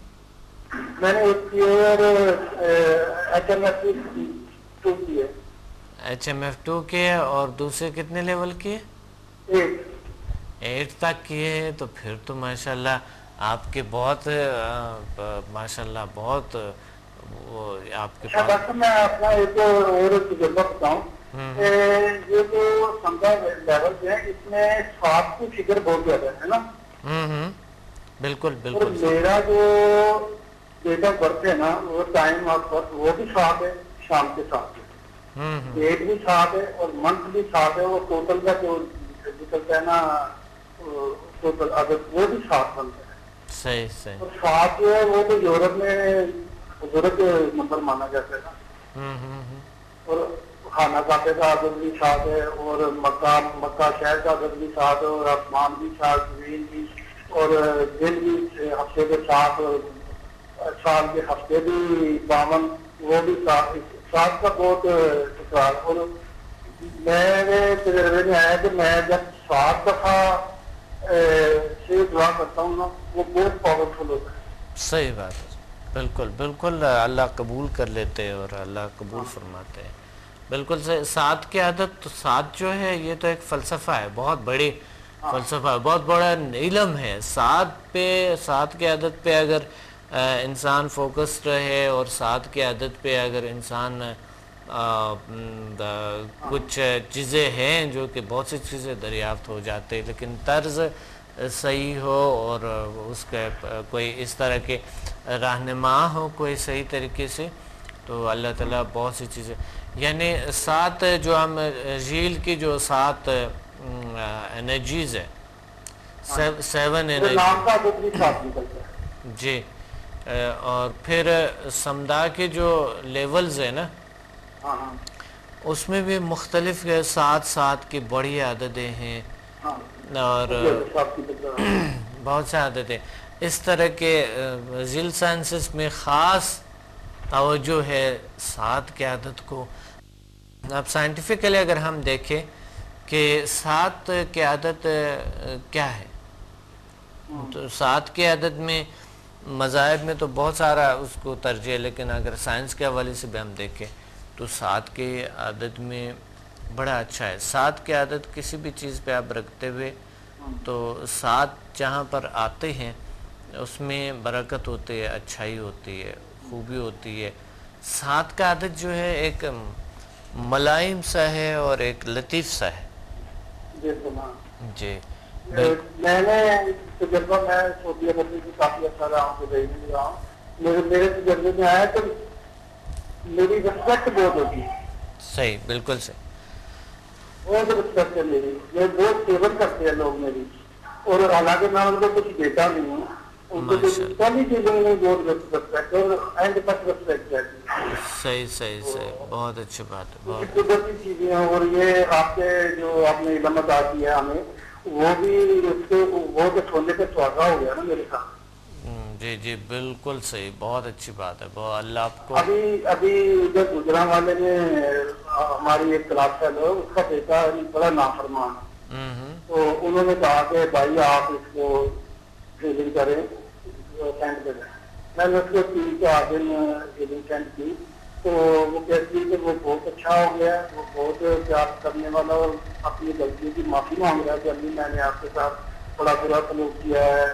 میں نے HMF2 کیے اور دوسرے کتنے لیول کیے؟ 8 تک کیے ہیں. تو پھر تو ماشاءاللہ آپ کے بہت ماشاءاللہ بہت وہ آپ کے پاس. میں اپنا ایک اور تجربہ بتاؤں. یہ جو سمدھا لیول ہے اس میں 7 کی فکر بہت زیادہ ہے نا. بالکل. میرا جو ڈیٹ آف برتھ ہے نا, وہ ٹائم آف برتھ وہ بھی 7 ہے, شام کے 7 ہے, ڈیٹ بھی 7 ہے اور منتھ بھی 7 ہے. وہ ٹوٹل کا جو نکلتا ہے نا ٹوٹل عدد وہ بھی 7 بنتا ہے. صحیح. اور 7 جو ہے وہ تو یورپ میں بزرگ نمبر مانا جاتا ہے نا. اور خانہ کعبے کا عدد بھی 7 ہے اور مکہ شہر کا عدد بھی 7 ہے اور آسمان بھی 7, زمین بھی, اور دن بھی ہفتے کے 7, سال کے ہفتے بھی 52, وہ بھی 7 کا بہت تکرار. اور میرے تجربے میں آیا کہ میں جب 7 دفعہ سے دعا کرتا ہوں نا وہ بہت پاورفل ہوتا ہے. صحیح بات ہے. بالکل اللہ قبول کر لیتے ہیں اور اللہ قبول فرماتے ہیں. بالکل صحیح. 7 کی عادت, تو 7 جو ہے یہ تو ایک فلسفہ ہے, بہت بڑی فلسفہ, بہت بڑا علم ہے. 7 کی عادت پہ اگر انسان فوکس رہے اور 7 کی عادت پہ اگر انسان کچھ چیزیں ہیں جو کہ بہت سی چیزیں دریافت ہو جاتے ہیں, لیکن طرز صحیح ہو اور اس کا کوئی اس طرح کے رہنما ہو کوئی صحیح طریقے سے, تو اللہ تعالیٰ بہت سی چیزیں, یعنی 7 جو ہم جھیل کی جو 7 انرجیز ہے, 7 انرجی جی. اور پھر سمدھا کے جو لیولز ہیں نا اس میں بھی مختلف 7 کی بڑی عددیں ہیں اور بہت سے عددیں. اس طرح کے ذیل سائنسز میں خاص توجہ ہے 7 کی عدد کو. اب سائنٹیفکلی اگر ہم دیکھیں کہ 7 کی عدد کیا ہے, تو 7 کی عدد میں مذاہب میں تو بہت سارا اس کو ترجیح ہے، لیکن اگر سائنس کے حوالے سے بھی ہم دیکھیں تو 7 کی عادت میں بڑا اچھا ہے. 7 کی عادت کسی بھی چیز پہ آپ رکھتے ہوئے تو 7 جہاں پر آتے ہیں اس میں برکت ہوتی ہے، اچھائی ہوتی ہے، خوبی ہوتی ہے. 7 کا عادت جو ہے ایک ملائم سا ہے اور ایک لطیف سا ہے. جی میں نے تجربہ میں سعودی عرب میں کافی اچھا رہا ہوں، دیکھنے رہا ہوں، میرے تجربے میں آیا کہ میری رسپیکٹ بہت ہوتی ہے. صحیح، بالکل صحیح. بہت رسپیکٹ ہے میری، یہ بہت فیور کرتے ہیں لوگ میری، اور حالانکہ میں ان کو کچھ دیتا نہیں ہوں، ان کو سبھی چیزوں میں بہت رسپیکٹ اور اینڈ تک رسپیکٹ ہے. صحیح صحیح صحیح، بہت اچھی بات ہے. بہت قدرتی چیزیں ہیں، اور یہ آپ کے جو آپ نے علم عطا کی ہے ہمیں، وہ بھی اس کے وہ تو سونے پہ سہاگا ہو گیا نا میرے ساتھ. جی جی بالکل صحیح، بہت اچھی بات ہے. بہت اللہ آپ کو. ابھی جب گجرا والے نے ہماری ایک کلاس فیلو، اس کا بیٹا بڑا نافرمان ہے، تو انہوں نے کہا کہ بھائی آپ اس کو ٹریننگ کریں سینڈ کریں. میں نے اس کو 3-4 دن ٹریننگ سینڈ کی، تو وہ کہتی ہے کہ وہ بہت اچھا ہو گیا، وہ بہت پیار کرنے والا، اور اپنی غلطی کی معافی مانگ رہا ہے کہ ابھی میں نے آپ کے ساتھ بڑا برا سلوک کیا ہے،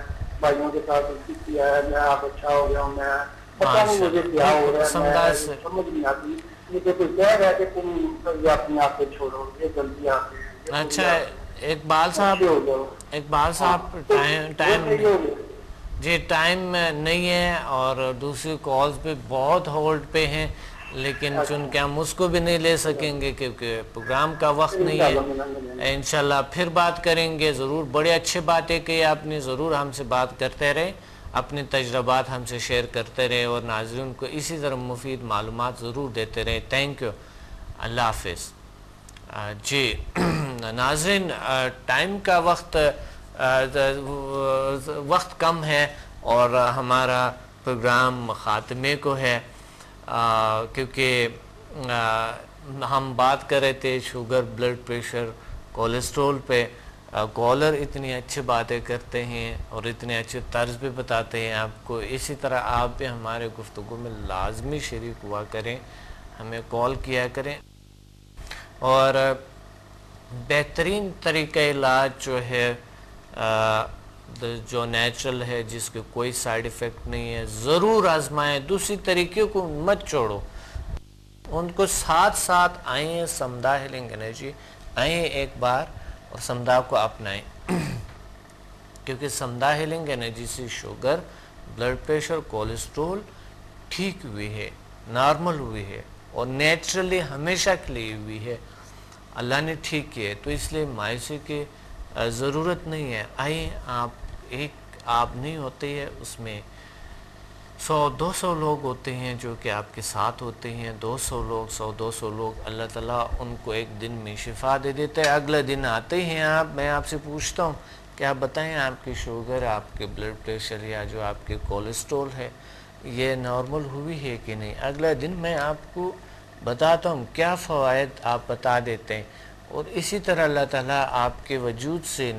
بھائیوں کے ساتھ غلطی کیا ہے، میں آپ اچھا ہو گیا ہوں. میں پتا نہیں مجھے کیا ہو رہا ہے، میں سمجھ نہیں آتی. مجھے کوئی کہہ رہا ہے کہ تم یہ اپنے آپ پہ چھوڑو، یہ غلطی آتی ہے. اچھا اقبال صاحب ٹائم نہیں ہے، اور دوسری کالز پہ بہت ہولڈ پہ ہیں، لیکن چونکہ ہم اس کو بھی نہیں لے سکیں گے کیونکہ پروگرام کا وقت نہیں ہے. انشاءاللہ پھر بات کریں گے ضرور. بڑے اچھے باتیں کہ آپ نے، ضرور ہم سے بات کرتے رہے، اپنے تجربات ہم سے شیئر کرتے رہے، اور ناظرین کو اسی طرح مفید معلومات ضرور دیتے رہے. Thank you. اللہ حافظ. جی ناظرین، ٹائم کا وقت کم ہے اور ہمارا پروگرام خاتمے کو ہے، کیونکہ ہم بات کر رہے تھے شوگر، بلڈ پریشر، کولیسٹرول پہ. کالر اتنی اچھی باتیں کرتے ہیں اور اتنے اچھے طرز پہ بتاتے ہیں آپ کو. اسی طرح آپ بھی ہمارے گفتگو میں لازمی شریک ہوا کریں، ہمیں کال کیا کریں. اور بہترین طریقہ علاج جو ہے جو نیچرل ہے، جس کے کوئی سائیڈ ایفیکٹ نہیں ہے، ضرور آزمائیں. دوسری طریقے کو مت چھوڑو، ان کو ساتھ ساتھ آئیں. سمدھا ہیلنگ انرجی آئیں ایک بار اور سمدھا کو اپنائیں، کیونکہ سمدھا ہیلنگ انرجی سے شوگر، بلڈ پریشر، کولیسٹرول ٹھیک ہوئی ہے، نارمل ہوئی ہے، اور نیچرلی ہمیشہ کے لیے ہوئی ہے. اللہ نے ٹھیک کیا ہے، تو اس لیے مایوسی کی ضرورت نہیں ہے. آئیں آپ نہیں ہوتے ہیں، اس میں 100-200 لوگ ہوتے ہیں جو کہ آپ کے ساتھ ہوتے ہیں. 100-200 لوگ اللہ تعالیٰ ان کو ایک دن میں شفا دے دیتے ہیں. اگلے دن آتے ہیں میں آپ سے پوچھتا ہوں کہ آپ بتائیں آپ کی شوگر، آپ کے بلڈ پریشر یا جو آپ کے کولیسٹرول ہے یہ نارمل ہوئی ہے کہ نہیں. اگلے دن میں آپ کو بتاتا ہوں کیا فوائد آپ بتا دیتے ہیں. اور اسی طرح اللہ تعالیٰ آپ کے وجود سے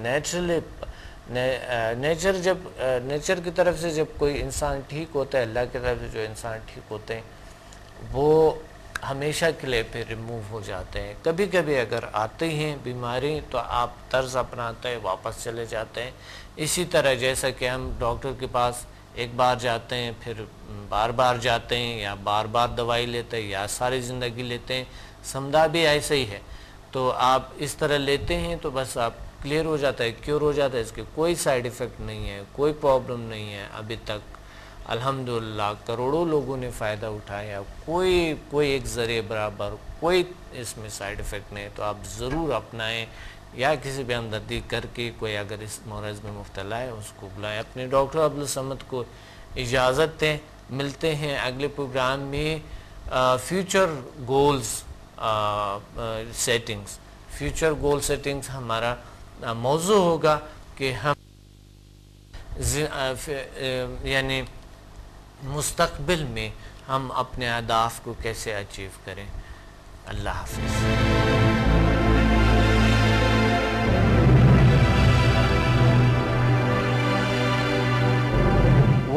نیچر کی طرف سے جب کوئی انسان ٹھیک ہوتا ہے، اللہ کی طرف سے جو انسان ٹھیک ہوتے ہیں وہ ہمیشہ کے لیے پھر ریموو ہو جاتے ہیں. کبھی کبھی اگر آتے ہیں بیماری تو آپ طرز اپناتے ہیں، واپس چلے جاتے ہیں. اسی طرح جیسا کہ ہم ڈاکٹر کے پاس ایک بار جاتے ہیں، پھر بار بار جاتے ہیں، یا بار بار دوائی لیتے ہیں، یا ساری زندگی لیتے ہیں. سمدھا بھی ایسا ہی ہے. تو آپ اس طرح لیتے ہیں تو بس آپ کلیئر ہو جاتا ہے، کیور ہو جاتا ہے. اس کے کوئی سائیڈ ایفیکٹ نہیں ہے، کوئی پرابلم نہیں ہے. ابھی تک الحمدللہ کروڑوں لوگوں نے فائدہ اٹھایا، کوئی ایک ذریعے برابر کوئی اس میں سائیڈ ایفیکٹ نہیں. تو آپ ضرور اپنائیں، یا کسی بھی ہمدردی کر کے کوئی اگر اس مرض میں مبتلا ہے اس کو بلائیں. اپنے ڈاکٹر عبدالصمد کو اجازت دیں. ملتے ہیں اگلے پروگرام میں. فیوچر گولز سیٹنگز، فیوچر گول سیٹنگز ہمارا موضوع ہوگا کہ ہم یعنی مستقبل میں ہم اپنے اہداف کو کیسے اچیو کریں. اللہ حافظ.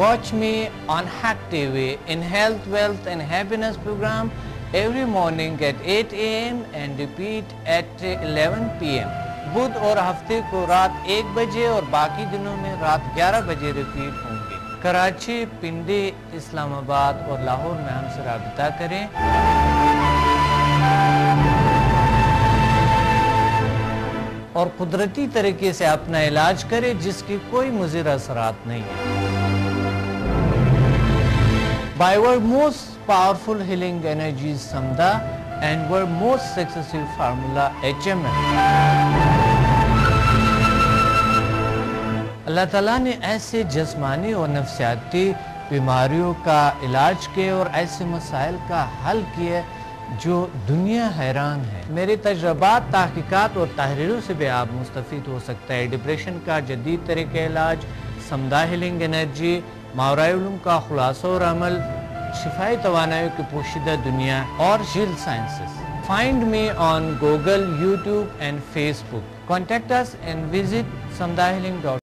Watch me on Hack TV in Health, Wealth and Happiness program every morning at 8 a.m. and repeat at 11 p.m. بدھ اور ہفتے کو رات 1 بجے اور باقی دنوں میں رات 11 بجے ریپیٹ ہوں گے۔ کراچی، پنڈی، اسلام آباد اور لاہور میں ہم سے رابطہ کریں۔ اور قدرتی طریقے سے اپنا علاج کرے جس کی کوئی مضر اثرات نہیں ہے۔ By our most powerful healing energies Samda and our most successful formula HML۔ اللہ تعالیٰ نے ایسے جسمانی اور نفسیاتی بیماریوں کا علاج کیے اور ایسے مسائل کا حل کیے جو دنیا حیران ہے۔ میرے تجربات، تحقیقات اور تحریروں سے بھی آپ مستفید ہو سکتا ہے۔ ڈپریشن کا جدید طریقہ علاج، سمدہ ہیلنگ انرجی، ماورائے علوم کا خلاصہ اور عمل، شفائی توانائی کی پوشیدہ دنیا اور جیل sciences. Find me on Google, YouTube and Facebook. Contact us and visit samdahealing.com.